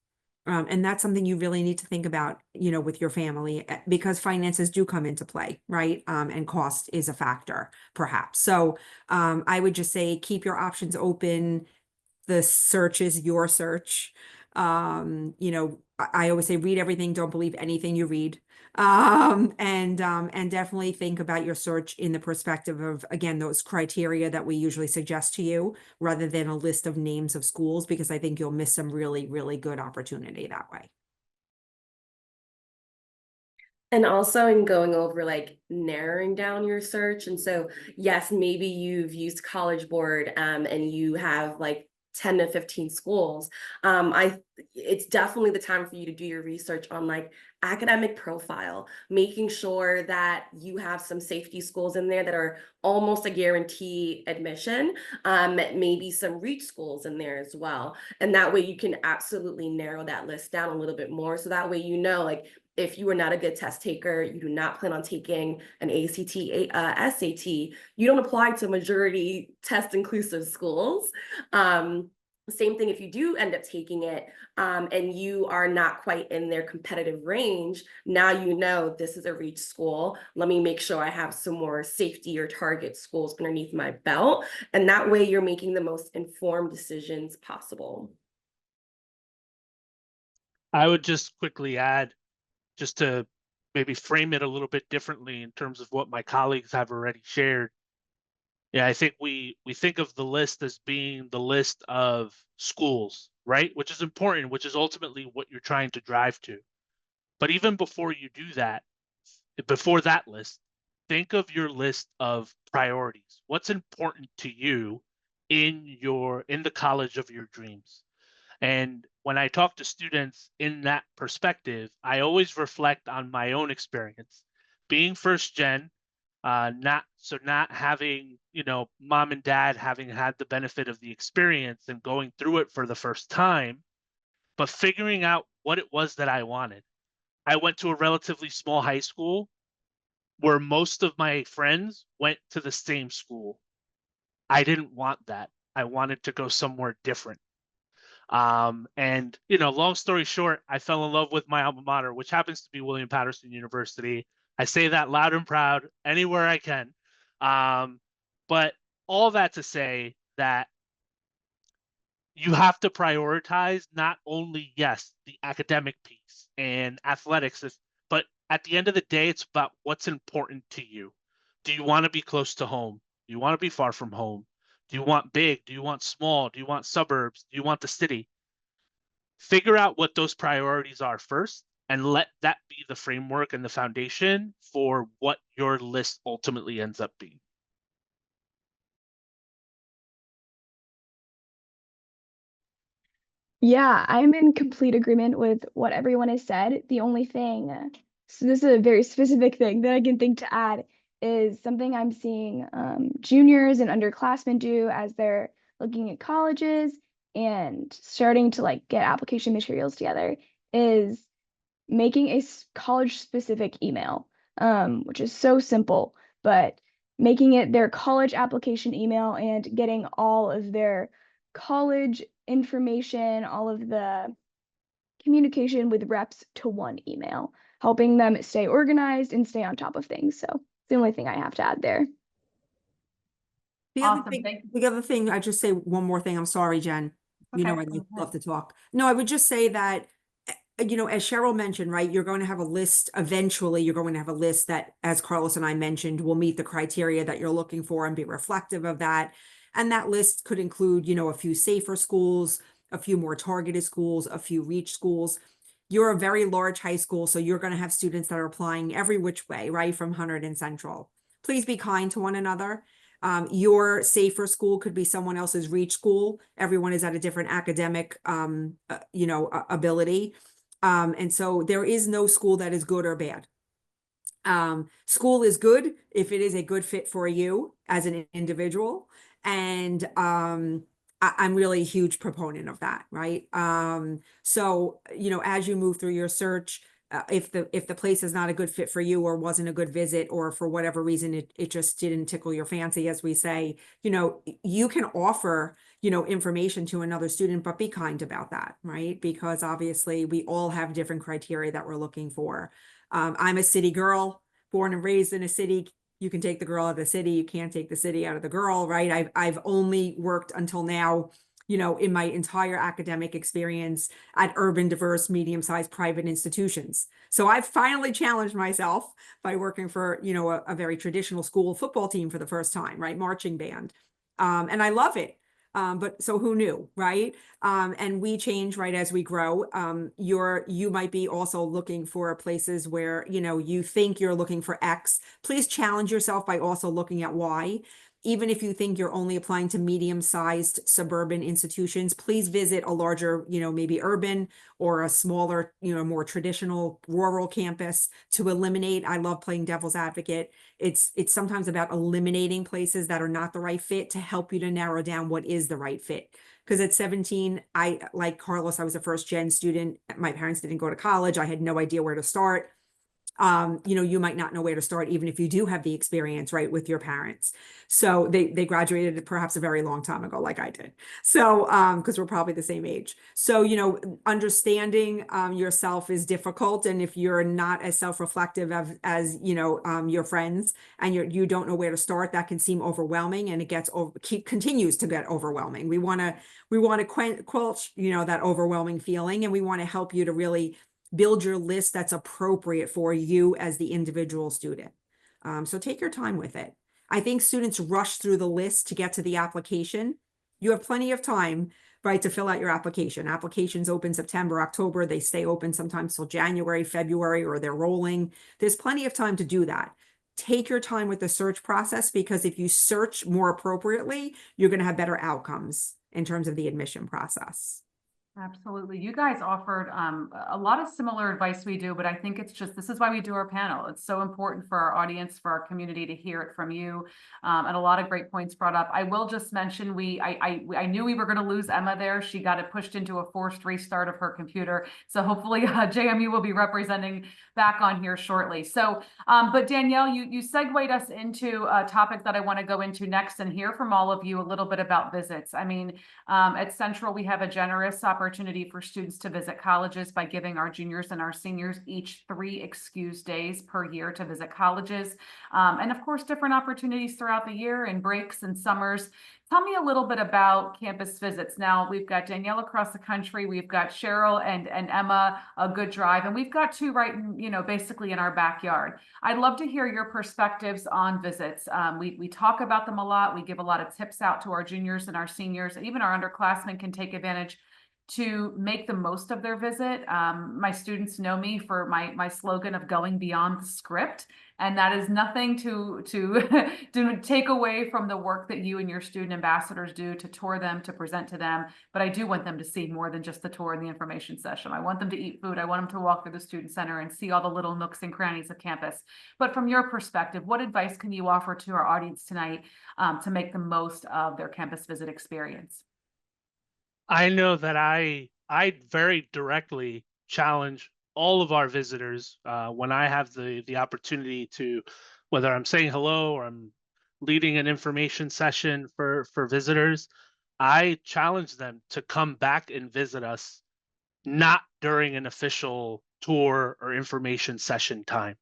B: And that's something you really need to think about, you know, with your family, because finances do come into play, right? And cost is a factor, perhaps. So I would just say keep your options open. The search is your search. You know, I always say read everything, don't believe anything you read. And definitely think about your search in the perspective of, again, those criteria that we usually suggest to you, rather than a list of names of schools, because I think you'll miss some really, really good opportunity that way.
E: And also in going over like narrowing down your search. And so, yes, maybe you've used College Board and you have like 10 to 15 schools. It's definitely the time for you to do your research on like academic profile, making sure that you have some safety schools in there that are almost a guarantee admission, maybe some reach schools in there as well. And that way you can absolutely narrow that list down a little bit more. So that way, you know, like if you are not a good test taker, you do not plan on taking an ACT, SAT, you don't apply to majority test inclusive schools. Same thing if you do end up taking it and you are not quite in their competitive range. Now you know this is a reach school. Let me make sure I have some more safety or target schools underneath my belt. And that way you're making the most informed decisions possible.
F: I would just quickly add, just to maybe frame it a little bit differently in terms of what my colleagues have already shared. Yeah, I think we think of the list as being the list of schools, right? Which is important, which is ultimately what you're trying to drive to. But even before you do that, before that list, think of your list of priorities. What's important to you in the college of your dreams? And when I talk to students in that perspective, I always reflect on my own experience. Being first gen, not having, you know, mom and dad having had the benefit of the experience and going through it for the first time, but figuring out what it was that I wanted. I went to a relatively small high school where most of my friends went to the same school. I didn't want that. I wanted to go somewhere different. And you know, long story short, I fell in love with my alma mater, which happens to be William Patterson University. I say that loud and proud anywhere I can. But all that to say that you have to prioritize not only, yes, the academic piece and athletics, but at the end of the day, it's about what's important to you. Do you want to be close to home? Do you want to be far from home? Do you want big? Do you want small? Do you want suburbs? Do you want the city? Figure out what those priorities are first and let that be the framework and the foundation for what your list ultimately ends up being.
C: Yeah, I'm in complete agreement with what everyone has said. The only thing, so this is a very specific thing that I can think to add, is something I'm seeing juniors and underclassmen do as they're looking at colleges and starting to like get application materials together, is making a college specific email, which is so simple, but making it their college application email and getting all of their college information, all of the communication with reps to one email, helping them stay organized and stay on top of things. So it's the only thing I have to add there.
A: Awesome, thank you.
B: The other thing, I just say one more thing. I'm sorry, Jen. You know,
A: Okay,
B: I'd
A: go ahead.
B: love to talk. No, I would just say that, you know, as Cheryl mentioned, right, you're going to have a list. Eventually, you're going to have a list that, as Carlos and I mentioned, will meet the criteria that you're looking for and be reflective of that. And that list could include, you know, a few safer schools, a few more targeted schools, a few reach schools. You're a very large high school, so you're going to have students that are applying every which way, right, from Hunterdon Central. Please be kind to one another. Your safer school could be someone else's reach school. Everyone is at a different academic, you know, ability. And so there is no school that is good or bad. School is good if it is a good fit for you as an individual. And I'm really a huge proponent of that, right? So, you know, as you move through your search, if the place is not a good fit for you or wasn't a good visit, or for whatever reason it just didn't tickle your fancy, as we say, you know, you can offer, you know, information to another student, but be kind about that, right? Because obviously we all have different criteria that we're looking for. I'm a city girl, born and raised in a city. You can take the girl out of the city, you can't take the city out of the girl, right? I've only worked until now, you know, in my entire academic experience at urban, diverse, medium-sized private institutions. So I've finally challenged myself by working for, you know, a very traditional school football team for the first time, right? Marching band. And I love it. But so who knew, right? And we change right as we grow. You might be also looking for places where, you know, you think you're looking for X. Please challenge yourself by also looking at Y. Even if you think you're only applying to medium-sized suburban institutions, please visit a larger, you know, maybe urban or a smaller, you know, more traditional rural campus to eliminate. I love playing devil's advocate. It's sometimes about eliminating places that are not the right fit to help you to narrow down what is the right fit. Because at 17, like Carlos, I was a first gen student. My parents didn't go to college. I had no idea where to start. You know, you might not know where to start, even if you do have the experience, right, with your parents. So they graduated perhaps a very long time ago, like I did. So, because we're probably the same age. So, you know, understanding yourself is difficult. And if you're not as self-reflective as you know, your friends, and you don't know where to start, that can seem overwhelming, and it continues to get overwhelming. We want to quench, you know, that overwhelming feeling, and we want to help you to really build your list that's appropriate for you as the individual student. So take your time with it. I think students rush through the list to get to the application. You have plenty of time, right, to fill out your application. Applications open September, October. They stay open sometimes till January, February, or they're rolling. There's plenty of time to do that. Take your time with the search process, because if you search more appropriately, you're going to have better outcomes in terms of the admission process.
A: Absolutely. You guys offered a lot of similar advice we do, but I think it's just, this is why we do our panel. It's so important for our audience, for our community to hear it from you. And a lot of great points brought up. I will just mention, I knew we were going to lose Emma there. She got it pushed into a forced restart of her computer. So hopefully JMU will be representing back on here shortly. So, but Danielle, you segued us into a topic that I want to go into next and hear from all of you a little bit about visits. I mean, at Central, we have a generous opportunity for students to visit colleges by giving our juniors and our seniors each 3 excused days per year to visit colleges. And of course, different opportunities throughout the year and breaks and summers. Tell me a little bit about campus visits. Now, we've got Danielle across the country, we've got Cheryl and Emma, a good drive, and we've got 2 right, you know, basically in our backyard. I'd love to hear your perspectives on visits. We talk about them a lot. We give a lot of tips out to our juniors and our seniors, and even our underclassmen can take advantage to make the most of their visit. My students know me for my slogan of going beyond the script. And that is nothing to take away from the work that you and your student ambassadors do to tour them, to present to them. But I do want them to see more than just the tour and the information session. I want them to eat food. I want them to walk through the student center and see all the little nooks and crannies of campus. But from your perspective, what advice can you offer to our audience tonight to make the most of their campus visit experience?
F: I know that I very directly challenge all of our visitors when I have the opportunity to, whether I'm saying hello or I'm leading an information session for visitors, I challenge them to come back and visit us, not during an official tour or information session time.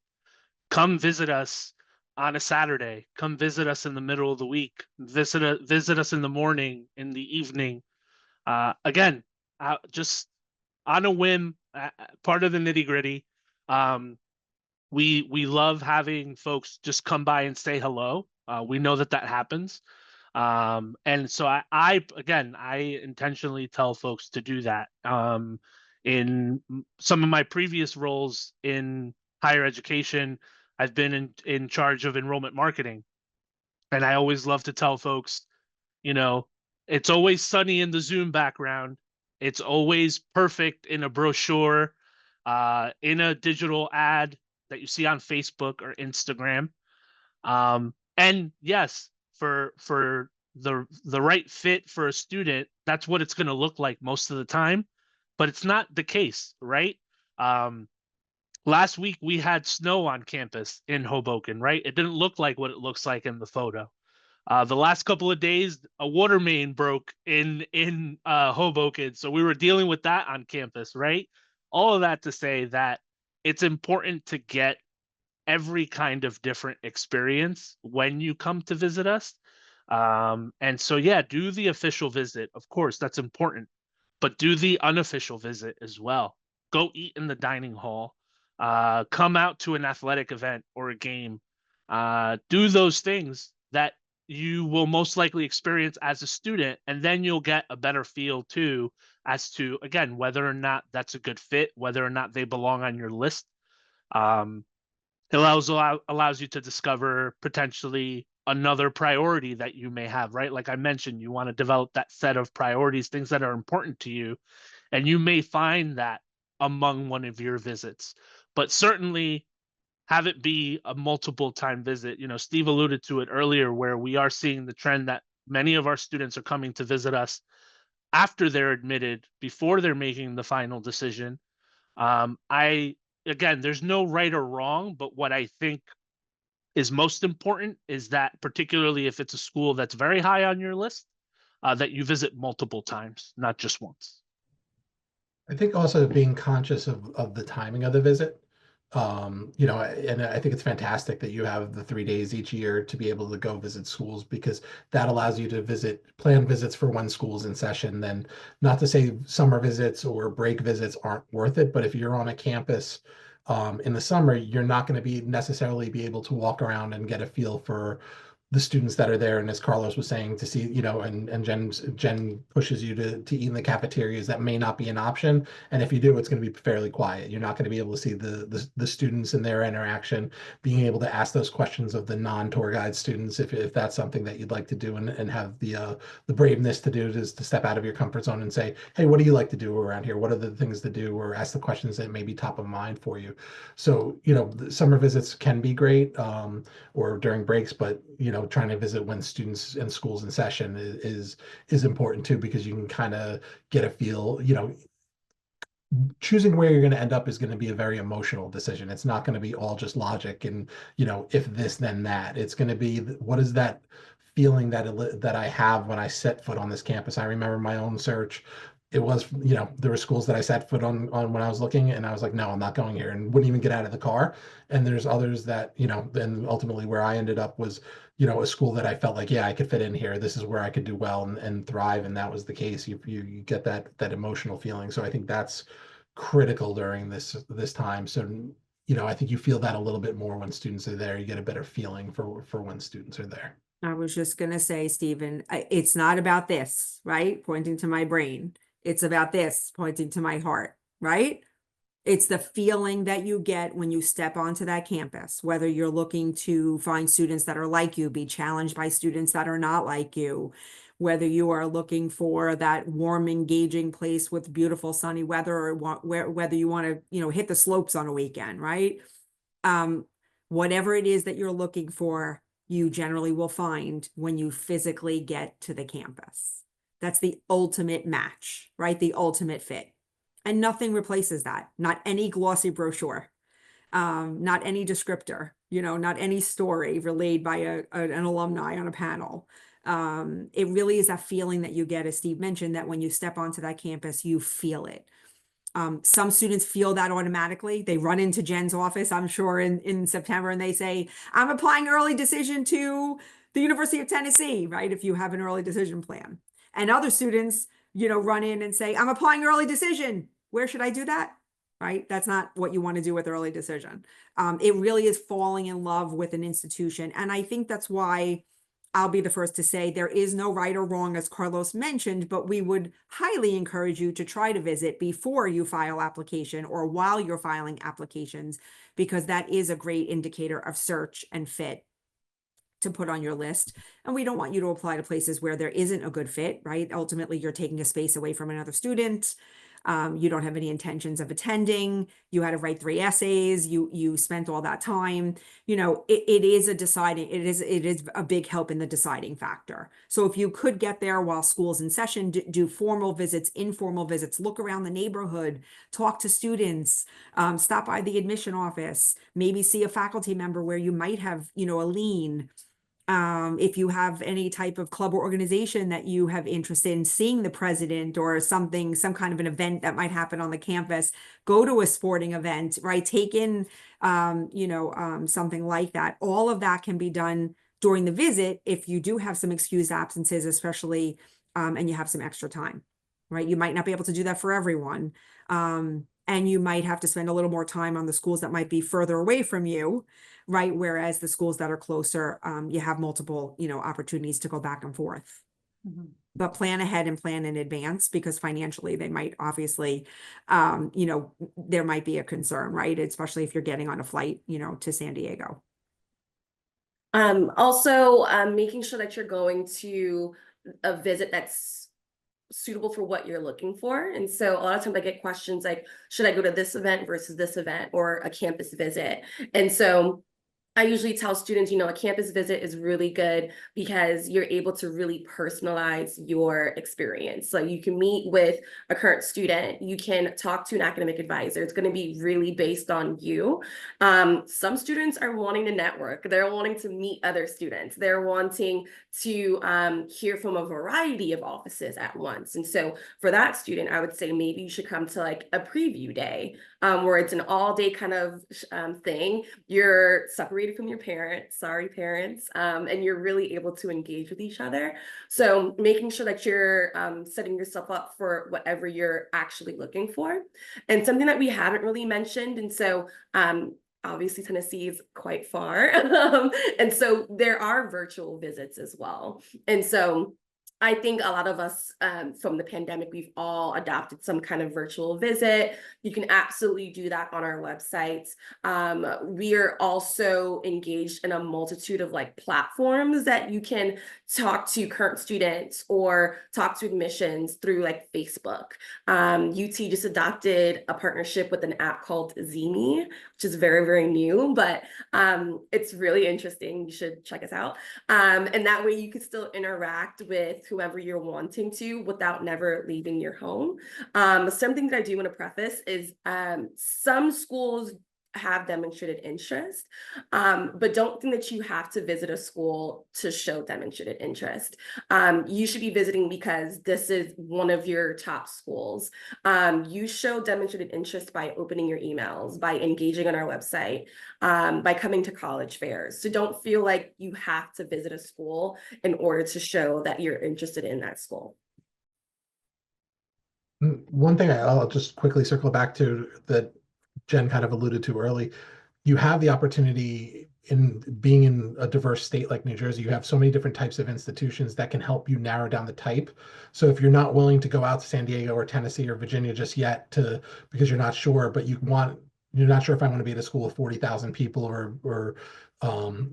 F: Come visit us on a Saturday. Come visit us in the middle of the week. Visit us in the morning, in the evening. Again, just on a whim, part of the nitty gritty. We love having folks just come by and say hello. We know that happens. And so I intentionally tell folks to do that. In some of my previous roles in higher education, I've been in charge of enrollment marketing. And I always love to tell folks, you know, it's always sunny in the Zoom background. It's always perfect in a brochure, in a digital ad. that you see on Facebook or Instagram. And yes, for the right fit for a student, that's what it's going to look like most of the time, but it's not the case, right? Um, Last week we had snow on campus in Hoboken, right? It didn't look like what it looks like in the photo. The last couple of days, a water main broke in Hoboken, so we were dealing with that on campus, right? All of that to say that it's important to get every kind of different experience when you come to visit us. And so, yeah, do the official visit. Of course, that's important, but do the unofficial visit as well. Go eat in the dining hall. Come out to an athletic event or a game. Do those things that you will most likely experience as a student, and then you'll get a better feel too as to, again, whether or not that's a good fit, whether or not they belong on your list. Um, it allows you to discover potentially another priority that you may have, right? Like I mentioned, you want to develop that set of priorities, things that are important to you, and you may find that among one of your visits. But certainly have it be a multiple time visit. You know, Steve alluded to it earlier, where we are seeing the trend that many of our students are coming to visit us after they're admitted, before they're making the final decision. I Again, there's no right or wrong, but what I think is most important is that, particularly if it's a school that's very high on your list, that you visit multiple times, not just once.
D: I think also being conscious of the timing of the visit. You know, and I think it's fantastic that you have the 3 days each year to be able to go visit schools, because that allows you to plan visits for when school's in session. Then, not to say summer visits or break visits aren't worth it, but if you're on a campus in the summer, you're not going to be necessarily be able to walk around and get a feel for the students that are there. And as Carlos was saying, to see, you know, and Jen pushes you to eat in the cafeterias, that may not be an option. And if you do, it's going to be fairly quiet. You're not going to be able to see the students and their interaction, being able to ask those questions of the non-tour guide students, if that's something that you'd like to do, and have the braveness to do, is to step out of your comfort zone and say, hey, what do you like to do around here? What are the things to do? Or ask the questions that may be top of mind for you. So, you know, the summer visits can be great, or during breaks, but, you know, trying to visit when students and schools in session is important too, because you can kind of get a feel. You know, choosing where you're going to end up is going to be a very emotional decision. It's not going to be all just logic and, you know, if this then that. It's going to be, what is that feeling that I have when I set foot on this campus? I remember my own search. It was, you know, there were schools that I set foot on when I was looking, and I was like, no, I'm not going here, and wouldn't even get out of the car. And there's others that, you know, then ultimately where I ended up was, you know, a school that I felt like, yeah, I could fit in here. This is where I could do well and thrive. And that was the case. You get that emotional feeling. So I think that's critical during this time. So, you know, I think you feel that a little bit more when students are there. You get a better feeling for when students are there.
B: I was just going to say, Stephen, it's not about this, right? Pointing to my brain. It's about this, pointing to my heart, right? It's the feeling that you get when you step onto that campus, whether you're looking to find students that are like you, be challenged by students that are not like you, whether you are looking for that warm, engaging place with beautiful sunny weather, or whether you want to, you know, hit the slopes on a weekend, right? Whatever it is that you're looking for, you generally will find when you physically get to the campus. That's the ultimate match, right? The ultimate fit. And nothing replaces that. Not any glossy brochure, not any descriptor, you know, not any story relayed by an alumni on a panel. It really is that feeling that you get, as Steve mentioned, that when you step onto that campus, you feel it. Some students feel that automatically. They run into Jen's office, I'm sure, in September, and they say, I'm applying early decision to the University of Tennessee, right? If you have an early decision plan. And other students, you know, run in and say, I'm applying early decision. Where should I do that? Right? That's not what you want to do with early decision. It really is falling in love with an institution. And I think that's why I'll be the first to say there is no right or wrong, as Carlos mentioned, but we would highly encourage you to try to visit before you file application or while you're filing applications, because that is a great indicator of search and fit to put on your list. And we don't want you to apply to places where there isn't a good fit, right? Ultimately, you're taking a space away from another student. you don't have any intentions of attending, you had to write 3 essays, you spent all that time, you know, it is a big help in the deciding factor. So if you could get there while school's in session, do formal visits, informal visits, look around the neighborhood, talk to students, stop by the admission office, maybe see a faculty member where you might have, you know, a lean. If you have any type of club or organization that you have interest in seeing the president or something, some kind of an event that might happen on the campus, go to a sporting event, right? Take in, something like that. All of that can be done during the visit if you do have some excused absences, especially, and you have some extra time, right? You might not be able to do that for everyone. And you might have to spend a little more time on the schools that might be further away from you, right? Whereas the schools that are closer, you have multiple, opportunities to go back and forth.
A: Mhm.
B: But plan ahead and plan in advance, because financially they might obviously, there might be a concern, right? Especially if you're getting on a flight, to San Diego.
E: Also, making sure that you're going to a visit that's suitable for what you're looking for. And so a lot of times I get questions like, should I go to this event versus this event, or a campus visit? And so I usually tell students, a campus visit is really good because you're able to really personalize your experience. So you can meet with a current student, you can talk to an academic advisor. It's going to be really based on you. Some students are wanting to network. They're wanting to meet other students. They're wanting to hear from a variety of offices at once. And so for that student, I would say maybe you should come to like a preview day, where it's an all-day kind of thing. You're separated from your parents, sorry parents, and you're really able to engage with each other. So making sure that you're setting yourself up for whatever you're actually looking for. And something that we haven't really mentioned, and so obviously Tennessee is quite far, and so there are virtual visits as well. And so I think a lot of us from the pandemic, we've all adopted some kind of virtual visit. You can absolutely do that on our website. We are also engaged in a multitude of like platforms that you can talk to current students or talk to admissions through, like Facebook. UT just adopted a partnership with an app called Zeme, which is very, very new, but it's really interesting. You should check us out. And that way you can still interact with whoever you're wanting to without never leaving your home. Something that I do want to preface is some schools have demonstrated interest, but don't think that you have to visit a school to show demonstrated interest. You should be visiting because this is one of your top schools. You show demonstrated interest by opening your emails, by engaging on our website, by coming to college fairs. So don't feel like you have to visit a school in order to show that you're interested in that school.
D: One thing I'll just quickly circle back to that Jen kind of alluded to early, you have the opportunity in being in a diverse state like New Jersey. You have so many different types of institutions that can help you narrow down the type. So if you're not willing to go out to San Diego or Tennessee or Virginia just yet because you're not sure, but you're not sure if I want to be at a school with 40,000 people or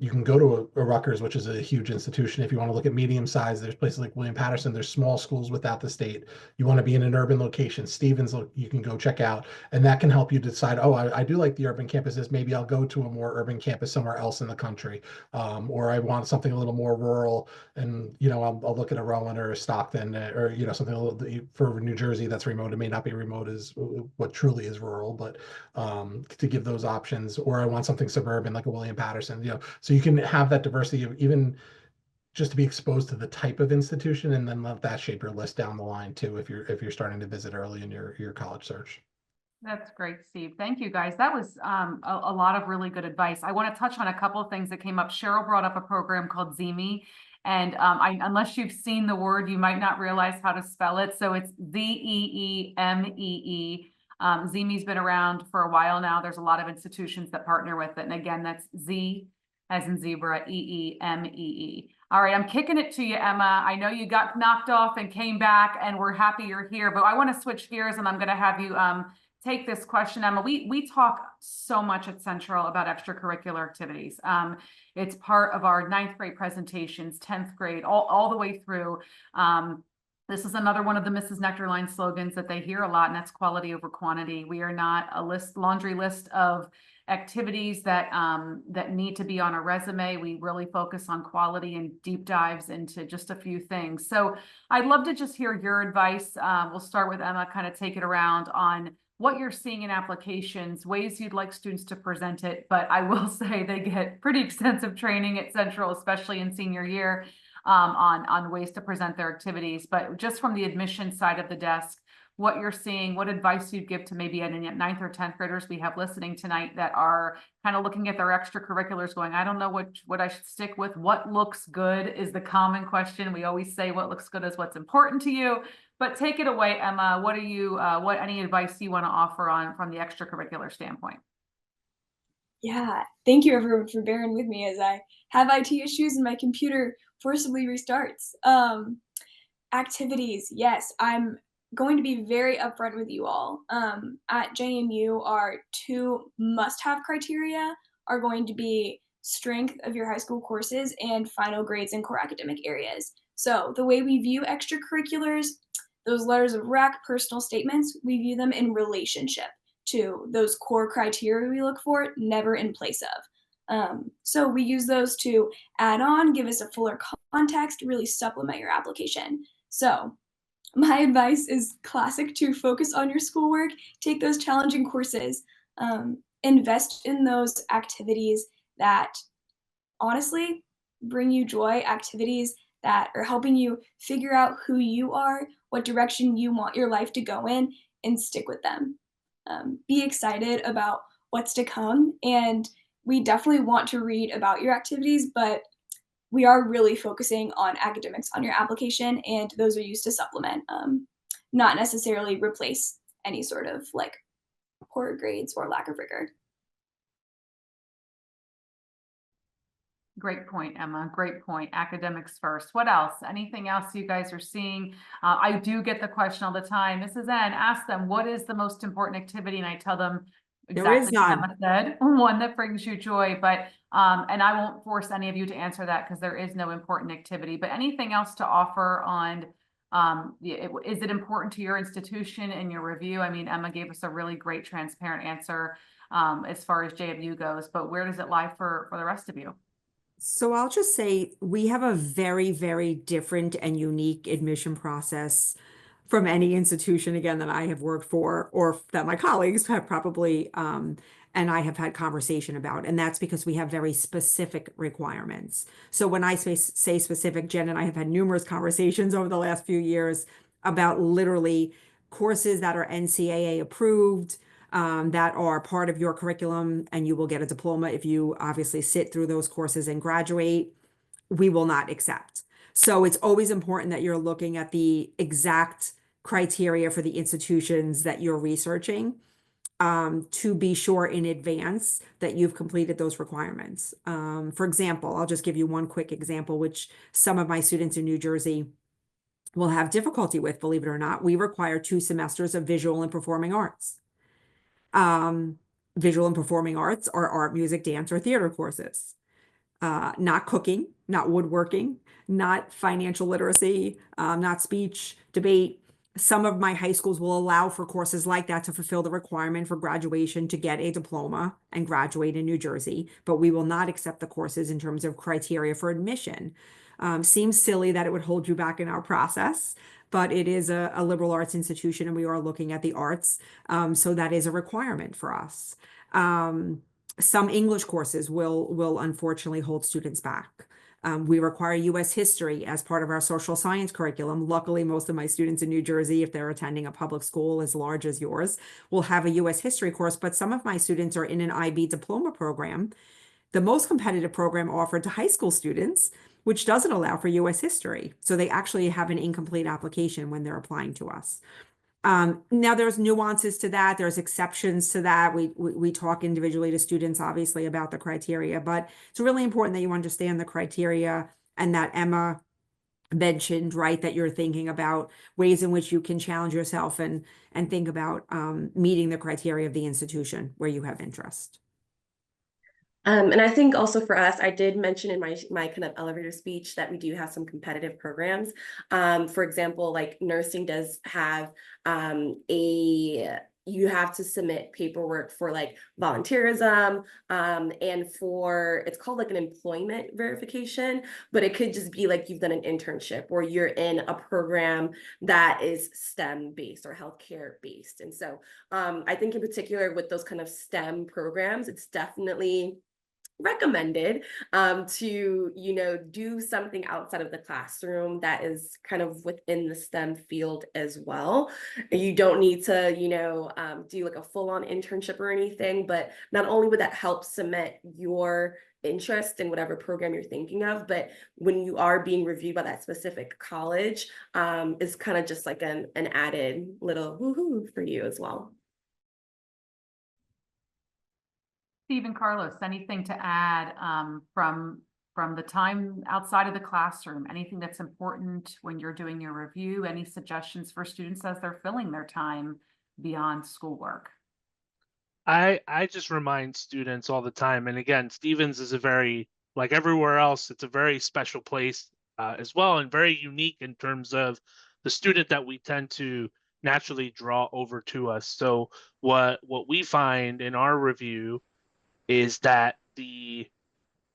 D: you can go to a Rutgers, which is a huge institution. If you want to look at medium size, there's places like William Patterson. There's small schools without the state. You want to be in an urban location, Stevens, you can go check out, and that can help you decide, oh, I do like the urban campuses. Maybe I'll go to a more urban campus somewhere else in the country, or I want something a little more rural, and I'll look at a Rowan or a Stockton, or something a little for New Jersey that's remote. It may not be remote as what truly is rural, but to give those options. Or I want something suburban like a William Patterson. So you can have that diversity of even just to be exposed to the type of institution, and then let that shape your list down the line too, if you're starting to visit early in your college search.
A: That's great, Steve. Thank you, guys. That was a lot of really good advice. I want to touch on a couple of things that came up. Cheryl brought up a program called Zeme, and unless you've seen the word, you might not realize how to spell it. So it's Zeemee. Zeme's been around for a while now. There's a lot of institutions that partner with it. And again, that's Z as in zebra, Eemee. All right, I'm kicking it to you, Emma. I know you got knocked off and came back, and we're happy you're here, but I want to switch gears, and I'm going to have you take this question, Emma. We talk so much at Central about extracurricular activities. It's part of our 9th grade presentations, 10th grade, all the way through. This is another one of the Mrs. Nectarline slogans that they hear a lot, and that's quality over quantity. We are not a laundry list of activities that that need to be on a resume. We really focus on quality and deep dives into just a few things. So I'd love to just hear your advice. We'll start with Emma, kind of take it around on what you're seeing in applications, ways you'd like students to present it. But I will say they get pretty extensive training at Central, especially in senior year, on ways to present their activities. But just from the admission side of the desk, what you're seeing, what advice you'd give to maybe any 9th or 10th graders we have listening tonight that are kind of looking at their extracurriculars going, I don't know what I should stick with. What looks good is the common question. We always say what looks good is what's important to you. But take it away, Emma. What are you, any advice you want to offer on from the extracurricular standpoint?
G: Yeah, thank you everyone for bearing with me as I have IT issues and my computer forcibly restarts. Activities, yes, I'm going to be very upfront with you all. At JMU, our two must-have criteria are going to be strength of your high school courses and final grades in core academic areas. So the way we view extracurriculars, those letters of rec, personal statements, we view them in relationship to those core criteria we look for, never in place of. So we use those to add on, give us a fuller context, really supplement your application. So my advice is classic to focus on your schoolwork, take those challenging courses, invest in those activities that honestly bring you joy, activities that are helping you figure out who you are, what direction you want your life to go in, and stick with them. Be excited about what's to come, and we definitely want to read about your activities, but we are really focusing on academics on your application, and those are used to supplement, not necessarily replace any sort of like poor grades or lack of rigor.
A: Great point, Emma. Great point. Academics first. What else? Anything else you guys are seeing? I do get the question all the time. Mrs. N, ask them, what is the most important activity? And I tell them
B: There is
A: exactly what
B: none.
A: Emma said, one that brings you joy. But and I won't force any of you to answer that because there is no important activity. But anything else to offer on is it important to your institution in your review? I mean, Emma gave us a really great transparent answer as far as JMU goes, but where does it lie for the rest of you?
B: So I'll just say we have a very, very different and unique admission process from any institution, again, that I have worked for or that my colleagues have probably and I have had conversation about. And that's because we have very specific requirements. So when I say specific, Jen and I have had numerous conversations over the last few years about literally courses that are NCAA approved, that are part of your curriculum, and you will get a diploma if you obviously sit through those courses and graduate. We will not accept. So it's always important that you're looking at the exact criteria for the institutions that you're researching, to be sure in advance that you've completed those requirements. For example, I'll just give you one quick example, which some of my students in New Jersey will have difficulty with, believe it or not. We require 2 semesters of visual and performing arts. Visual and performing arts are art, music, dance, or theater courses. Not cooking, not woodworking, not financial literacy, not speech, debate. Some of my high schools will allow for courses like that to fulfill the requirement for graduation to get a diploma and graduate in New Jersey, but we will not accept the courses in terms of criteria for admission. Seems silly that it would hold you back in our process, but it is a liberal arts institution and we are looking at the arts. So that is a requirement for us. Some English courses will unfortunately hold students back. We require U.S. history as part of our social science curriculum. Luckily, most of my students in New Jersey, if they're attending a public school as large as yours, will have a U.S. history course, but some of my students are in an IB diploma program, the most competitive program offered to high school students, which doesn't allow for U.S. history. So they actually have an incomplete application when they're applying to us. Now there's nuances to that. There's exceptions to that. We talk individually to students, obviously, about the criteria, but it's really important that you understand the criteria and that Emma mentioned, right, that you're thinking about ways in which you can challenge yourself and think about meeting the criteria of the institution where you have interest.
E: And I think also for us, I did mention in my kind of elevator speech that we do have some competitive programs. For example, like nursing does have you have to submit paperwork for like volunteerism, and for it's called like an employment verification, but it could just be like you've done an internship or you're in a program that is STEM based or healthcare based. And so I think in particular with those kind of STEM programs, it's definitely recommended to do something outside of the classroom that is kind of within the STEM field as well. You don't need to do like a full-on internship or anything, but not only would that help cement your interest in whatever program you're thinking of, but when you are being reviewed by that specific college, is kind of just like an added little woohoo for you as well.
A: Steve and Carlos, anything to add from the time outside of the classroom? Anything that's important when you're doing your review? Any suggestions for students as they're filling their time beyond schoolwork?
F: I just remind students all the time, and again, Stevens is a very, like everywhere else, it's a very special place as well, and very unique in terms of the student that we tend to naturally draw over to us. So what we find in our review is that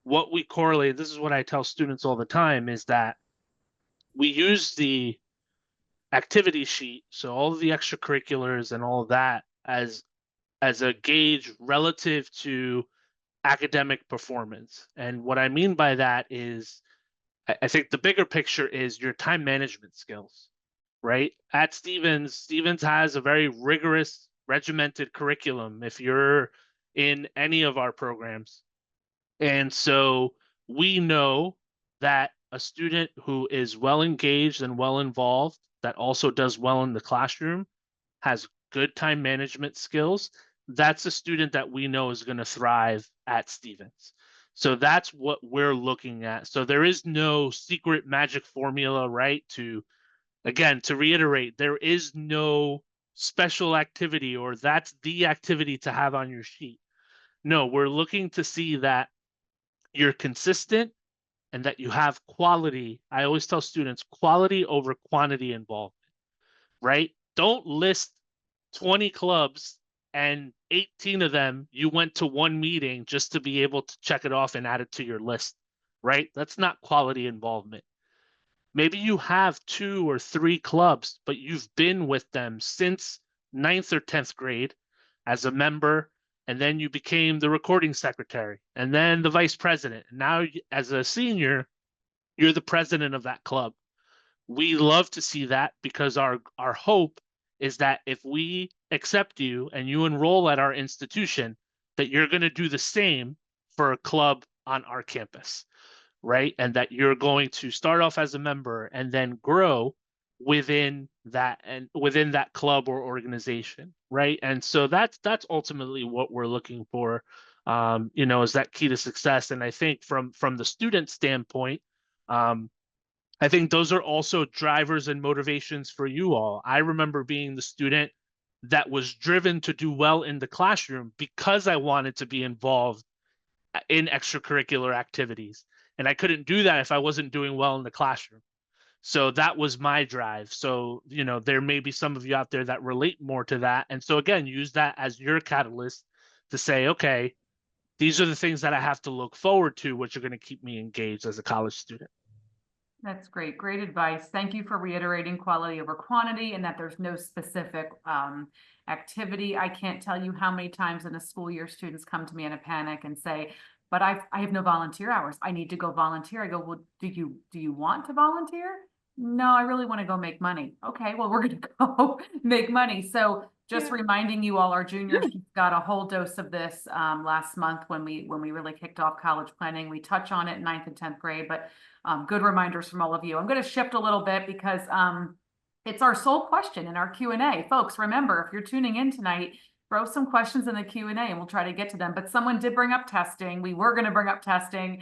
F: what we correlate, this is what I tell students all the time, is that we use the activity sheet, so all of the extracurriculars and all of that as a gauge relative to academic performance. And what I mean by that is I think the bigger picture is your time management skills, right? At Stevens has a very rigorous, regimented curriculum if you're in any of our programs. And so we know that a student who is well engaged and well involved, that also does well in the classroom, has good time management skills, that's a student that we know is going to thrive at Stevens. So that's what we're looking at. So there is no secret magic formula, right? Again, to reiterate, there is no special activity or that's the activity to have on your sheet. No, we're looking to see that you're consistent and that you have quality. I always tell students quality over quantity involvement, right? Don't list 20 clubs and 18 of them you went to one meeting just to be able to check it off and add it to your list, right? That's not quality involvement. Maybe you have 2 or 3 clubs, but you've been with them since 9th or 10th grade as a member, and then you became the recording secretary and then the vice president. And now as a senior, you're the president of that club. We love to see that because our hope is that if we accept you and you enroll at our institution, that you're going to do the same for a club on our campus, right? And that you're going to start off as a member and then grow within that club or organization, right? And so that's ultimately what we're looking for, is that key to success. And I think from the student standpoint, I think those are also drivers and motivations for you all. I remember being the student that was driven to do well in the classroom because I wanted to be involved in extracurricular activities. And I couldn't do that if I wasn't doing well in the classroom. So that was my drive. So, there may be some of you out there that relate more to that. And so again, use that as your catalyst to say, okay, these are the things that I have to look forward to, which are going to keep me engaged as a college student.
A: That's great. Great advice. Thank you for reiterating quality over quantity and that there's no specific activity. I can't tell you how many times in a school year students come to me in a panic and say, but I have no volunteer hours. I need to go volunteer. I go, well, do you want to volunteer? No, I really want to go make money. Okay, well, we're going to go make money. So just reminding you all, our juniors got a whole dose of this last month when we really kicked off college planning. We touch on it in 9th and 10th grade, but good reminders from all of you. I'm going to shift a little bit because it's our sole question in our Q&A. Folks, remember, if you're tuning in tonight, throw some questions in the Q&A and we'll try to get to them. But someone did bring up testing. We were going to bring up testing.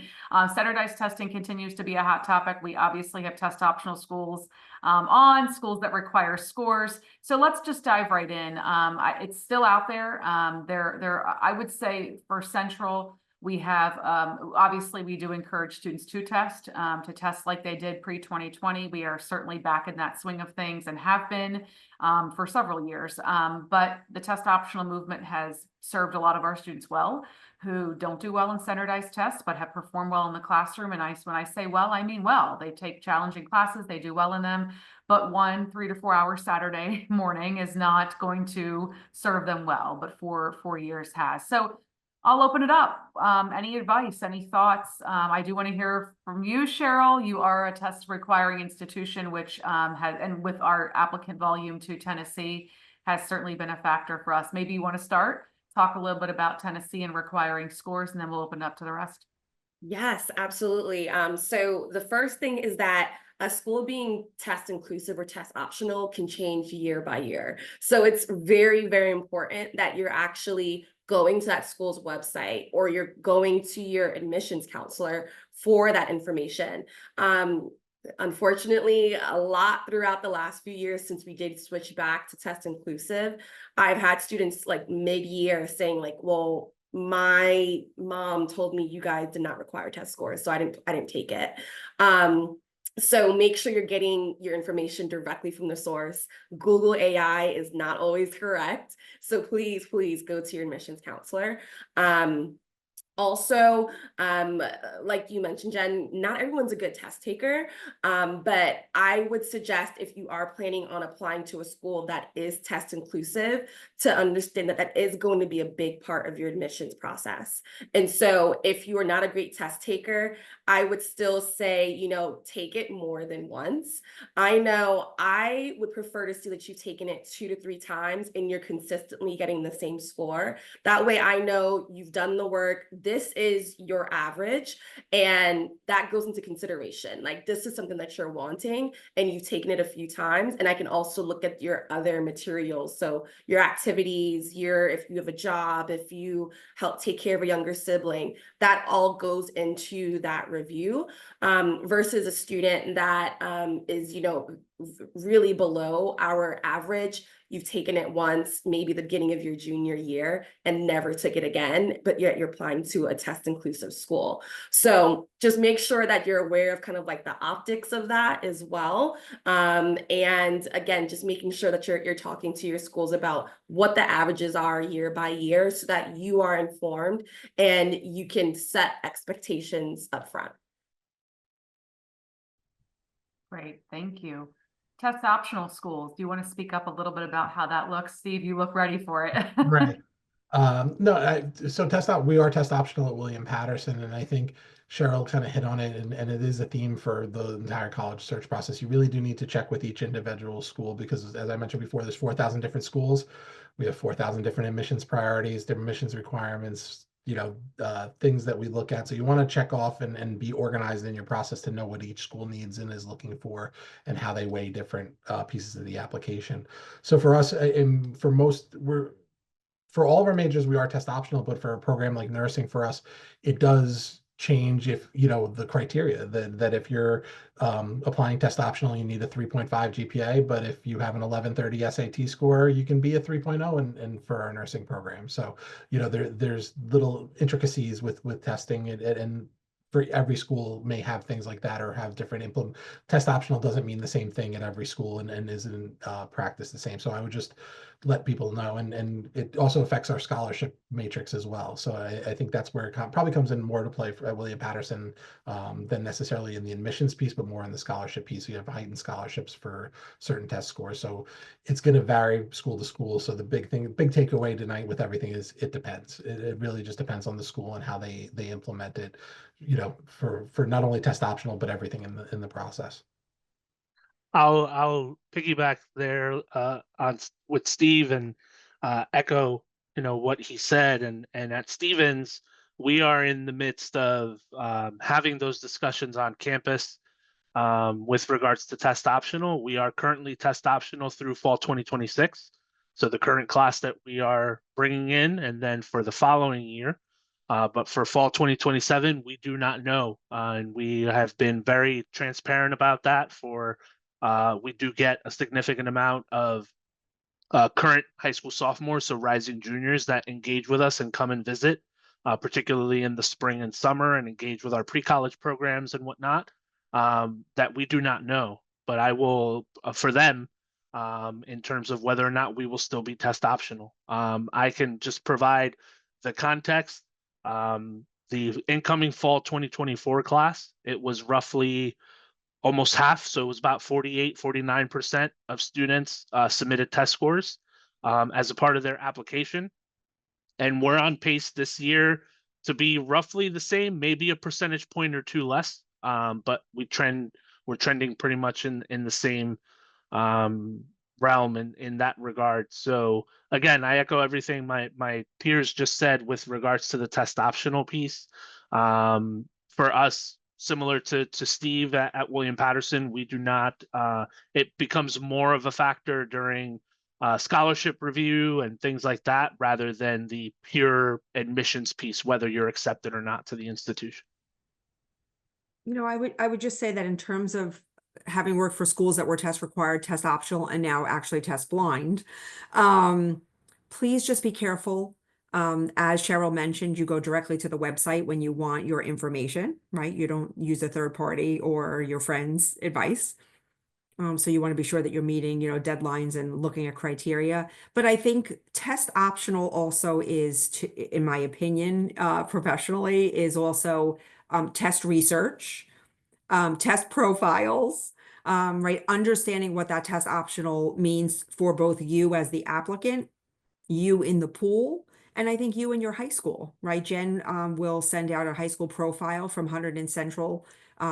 A: Standardized testing continues to be a hot topic. We obviously have test optional schools schools that require scores. So let's just dive right in. It's still out there. I would say for Central, We have, obviously, we do encourage students to test like they did pre-2020. We are certainly back in that swing of things and have been for several years. But the test optional movement has served a lot of our students well who don't do well in standardized tests, but have performed well in the classroom. And when I say well, I mean well. They take challenging classes, they do well in them, but 3 to 4 hour Saturday morning is not going to serve them well, but for 4 years has. So I'll open it up. Any advice, any thoughts? I do want to hear from you, Cheryl. You are a test requiring institution, which has, and with our applicant volume to Tennessee, has certainly been a factor for us. Maybe you want to talk a little bit about Tennessee and requiring scores, and then we'll open it up to the rest.
E: Yes, absolutely. So the first thing is that a school being test inclusive or test optional can change year by year. So it's very, very important that you're actually going to that school's website or you're going to your admissions counselor for that information. Unfortunately, a lot throughout the last few years since we did switch back to test inclusive, I've had students like mid-year saying like, well, my mom told me you guys did not require test scores, so I didn't take it. So make sure you're getting your information directly from the source. Google AI is not always correct, so please go to your admissions counselor. Also, like you mentioned, Jen, not everyone's a good test taker, but I would suggest if you are planning on applying to a school that is test inclusive to understand that that is going to be a big part of your admissions process. And so if you are not a great test taker, I would still say, you know, take it more than once. I know I would prefer to see that you've taken it 2 to 3 times and you're consistently getting the same score. That way I know you've done the work. This is your average, and that goes into consideration. Like, this is something that you're wanting and you've taken it a few times. And I can also look at your other materials. So your activities, if you have a job, if you help take care of a younger sibling, that all goes into that review, versus a student that is, you know, really below our average. You've taken it once, maybe the beginning of your junior year, and never took it again, but yet you're applying to a test inclusive school. So just make sure that you're aware of kind of like the optics of that as well. And again, just making sure that you're talking to your schools about what the averages are year by year so that you are informed and you can set expectations up front.
A: Great, thank you. Test optional schools. Do you want to speak up a little bit about how that looks? Steve, you look ready for it.
D: Right. No, so we are test optional at William Patterson, and I think Cheryl kind of hit on it, and it is a theme for the entire college search process. You really do need to check with each individual school because, as I mentioned before, there's 4,000 different schools. We have 4,000 different admissions priorities, different admissions requirements, things that we look at. So you want to check off and be organized in your process to know what each school needs and is looking for and how they weigh different pieces of the application. So for us, for all of our majors, we are test optional, but for a program like nursing, for us, it does change if, the criteria that if you're applying test optional, you need a 3.5 GPA, but if you have an 1130 SAT score, you can be a 3.0 and for our nursing program. So, there's little intricacies with testing and for every school may have things like that or have different test optional doesn't mean the same thing at every school and isn't practice the same. So I would just let people know, and it also affects our scholarship matrix as well. So I think that's where it probably comes in more to play at William Patterson than necessarily in the admissions piece, but more in the scholarship piece. You have heightened scholarships for certain test scores. So it's going to vary school to school. So the big takeaway tonight with everything is it depends. It really just depends on the school and how they implement it, for not only test optional, but everything in the process.
F: I'll piggyback there with Steve and echo what he said, and at Stevens we are in the midst of having those discussions on campus with regards to test optional. We are currently test optional through fall 2026, so the current class that we are bringing in, and then for the following year. But for fall 2027, we do not know, and we have been very transparent about that. We do get a significant amount of current high school sophomores, so rising juniors that engage with us and come and visit particularly in the spring and summer, and engage with our pre-college programs and whatnot, that we do not know. But I will, for them, in terms of whether or not we will still be test optional. I can just provide the context. The incoming fall 2024 class, it was roughly almost half. So it was about 48, 49% of students submitted test scores as a part of their application. And we're on pace this year to be roughly the same, maybe a percentage point or two less. But we're trending pretty much in the same realm in that regard. So again, I echo everything my peers just said with regards to the test optional piece. For us, similar to Steve at William Patterson, we do not, it becomes more of a factor during scholarship review and things like that, rather than the pure admissions piece, whether you're accepted or not to the institution.
B: You know, I would just say that in terms of having worked for schools that were test required, test optional, and now actually test blind, please just be careful. As Cheryl mentioned, you go directly to the website when you want your information, right? You don't use a third party or your friend's advice. So you want to be sure that you're meeting, you know, deadlines and looking at criteria. But I think test optional also is, in my opinion, professionally, is also test research, test profiles, right? Understanding what that test optional means for both you as the applicant, you in the pool, and I think you in your high school, right? Jen will send out a high school profile from Hunterdon Central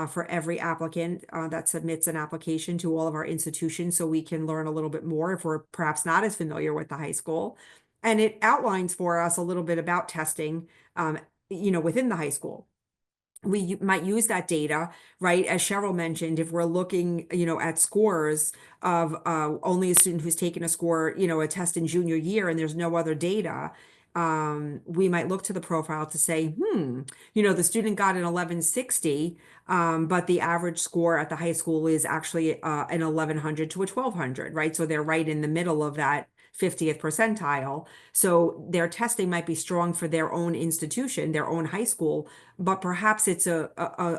B: for every applicant that submits an application to all of our institutions, so we can learn a little bit more if we're perhaps not as familiar with the high school. And it outlines for us a little bit about testing, you know, within the high school. We might use that data, right? As Cheryl mentioned, if we're looking, you know, at scores of only a student who's taken a score, you know, a test in junior year and there's no other data, we might look to the profile to say, you know, the student got an 1160, but the average score at the high school is actually an 1100 to a 1200, right? So they're right in the middle of that 50th percentile. So their testing might be strong for their own institution, their own high school, but perhaps it's a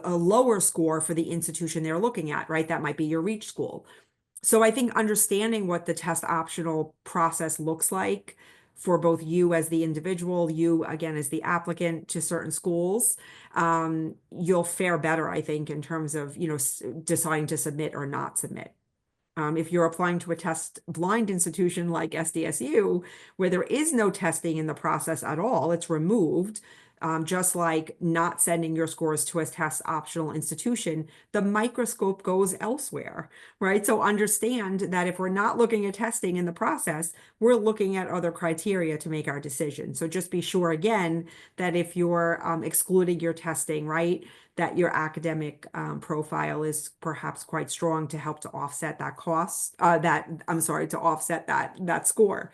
B: lower score for the institution they're looking at, right? That might be your reach school. So I think understanding what the test optional process looks like for both you as the individual, you again as the applicant to certain schools, you'll fare better, I think, in terms of, you know, deciding to submit or not submit. If you're applying to a test blind institution like SDSU, where there is no testing in the process at all, it's removed, just like not sending your scores to a test optional institution, the microscope goes elsewhere, right? So understand that if we're not looking at testing in the process, we're looking at other criteria to make our decision. So just be sure again that if you're excluding your testing, right, that your academic profile is perhaps quite strong to help to offset that cost, to offset that score.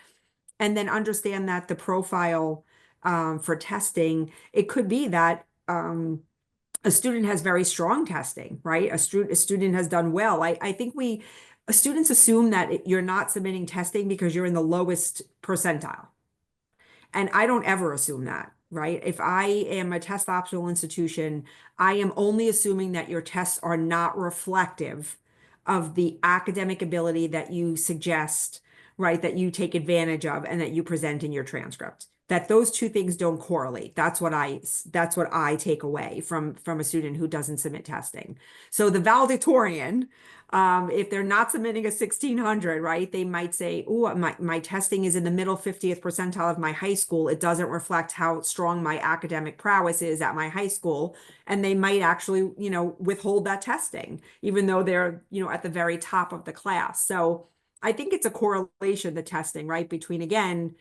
B: And then understand that the profile for testing, it could be that a student has very strong testing, right? A student has done well. I think students assume that you're not submitting testing because you're in the lowest percentile. And I don't ever assume that, right? If I am a test optional institution, I am only assuming that your tests are not reflective of the academic ability that you suggest, right, that you take advantage of and that you present in your transcript. That those two things don't correlate. That's what I take away from a student who doesn't submit testing. So the valedictorian, if they're not submitting a 1600, right, they might say, oh, my testing is in the middle 50th percentile of my high school. It doesn't reflect how strong my academic prowess is at my high school. And they might actually, you know, withhold that testing, even though they're, you know, at the very top of the class. So I think it's a correlation, the testing, right, between, again,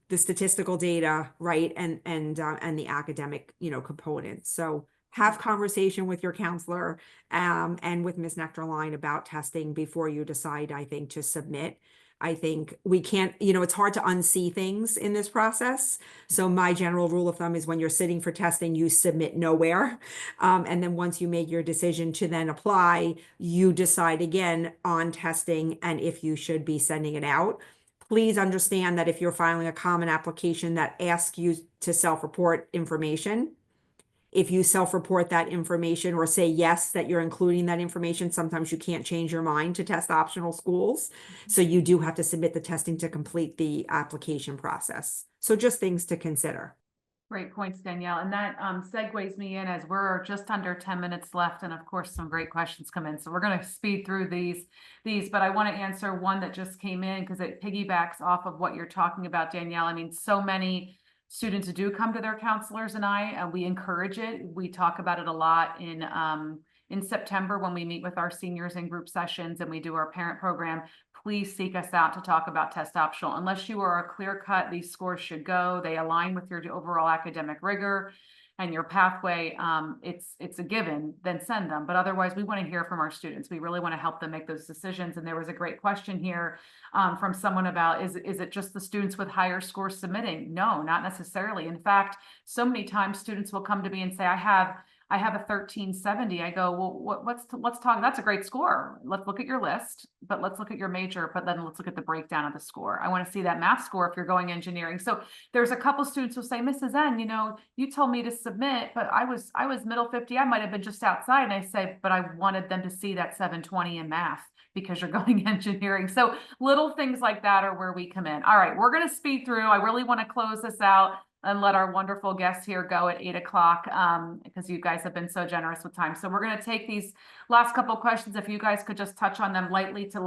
B: the statistical data, right, and the academic, you know, components. So have conversation with your counselor and with Ms. Nectarline about testing before you decide, I think, to submit. I think we can't, you know, it's hard to unsee things in this process. So my general rule of thumb is when you're sitting for testing, you submit nowhere. And then once you make your decision to then apply, you decide again on testing and if you should be sending it out. please understand that if you're filing a common application that asks you to self-report information, if you self-report that information or say yes that you're including that information, sometimes you can't change your mind to test optional schools. So you do have to submit the testing to complete the application process. So just things to consider.
A: Great points, Danielle. And that segues me in as we're just under 10 minutes left. And of course, some great questions come in. So we're going to speed through these, but I want to answer one that just came in because it piggybacks off of what you're talking about, Danielle. I mean, so many students do come to their counselors and we encourage it. We talk about it a lot in September when we meet with our seniors in group sessions and we do our parent program. Please seek us out to talk about test optional. Unless you are a clear cut, these scores should go. They align with your overall academic rigor and your pathway. It's a given, then send them. But otherwise, we want to hear from our students. We really want to help them make those decisions. And there was a great question here from someone about, is it just the students with higher scores submitting? No, not necessarily. In fact, so many times students will come to me and say, I have a 1370. I go, well, let's talk. That's a great score. Let's look at your list, but let's look at your major, but then let's look at the breakdown of the score. I want to see that math score if you're going engineering. So there's a couple students who say, Mrs. N, you told me to submit, but I was middle 50. I might've been just outside. And I say, but I wanted them to see that 720 in math because you're going engineering. So little things like that are where we come in. All right, we're going to speed through. I really want to close this out and let our wonderful guests here go at 8 o'clock because you guys have been so generous with time. So we're going to take these last couple of questions. If you guys could just touch on them lightly so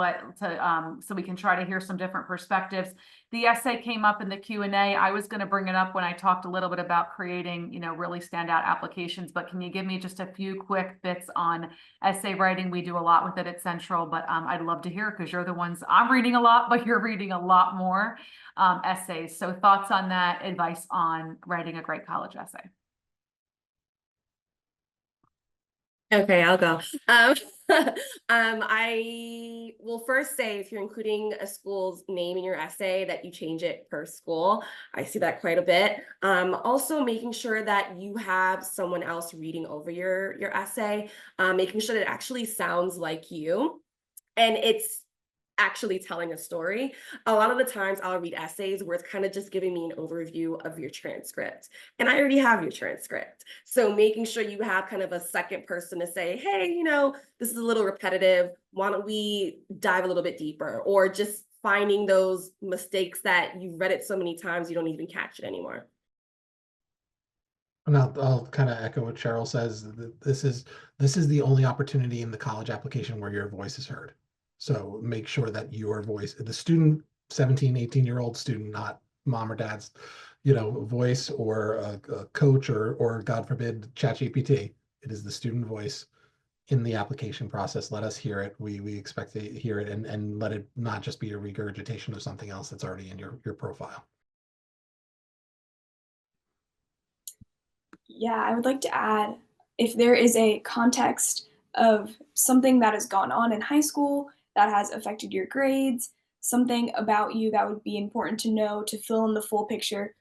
A: we can try to hear some different perspectives. The essay came up in the Q&A. I was going to bring it up when I talked a little bit about creating, really standout applications, but can you give me just a few quick bits on essay writing? We do a lot with it at Central, but I'd love to hear because you're the ones I'm reading a lot, but you're reading a lot more essays. So thoughts on that, advice on writing a great college essay.
E: Okay, I'll go. I will first say if you're including a school's name in your essay that you change it per school. I see that quite a bit. Also making sure that you have someone else reading over your essay, making sure that it actually sounds like you and it's actually telling a story. A lot of the times I'll read essays where it's kind of just giving me an overview of your transcript. And I already have your transcript. So making sure you have kind of a second person to say, hey, this is a little repetitive. Why don't we dive a little bit deeper? Or just finding those mistakes that you've read it so many times, you don't even catch it anymore.
D: And I'll kind of echo what Cheryl says. This is the only opportunity in the college application where your voice is heard. So make sure that your voice, the student, 17, 18-year-old student, not mom or dad's, voice or a coach or God forbid, ChatGPT. It is the student voice in the application process. Let us hear it. We expect to hear it and let it not just be a regurgitation of something else that's already in your profile.
G: Yeah, I would like to add, if there is a context of something that has gone on in high school that has affected your grades, something about you that would be important to know to fill in the full picture,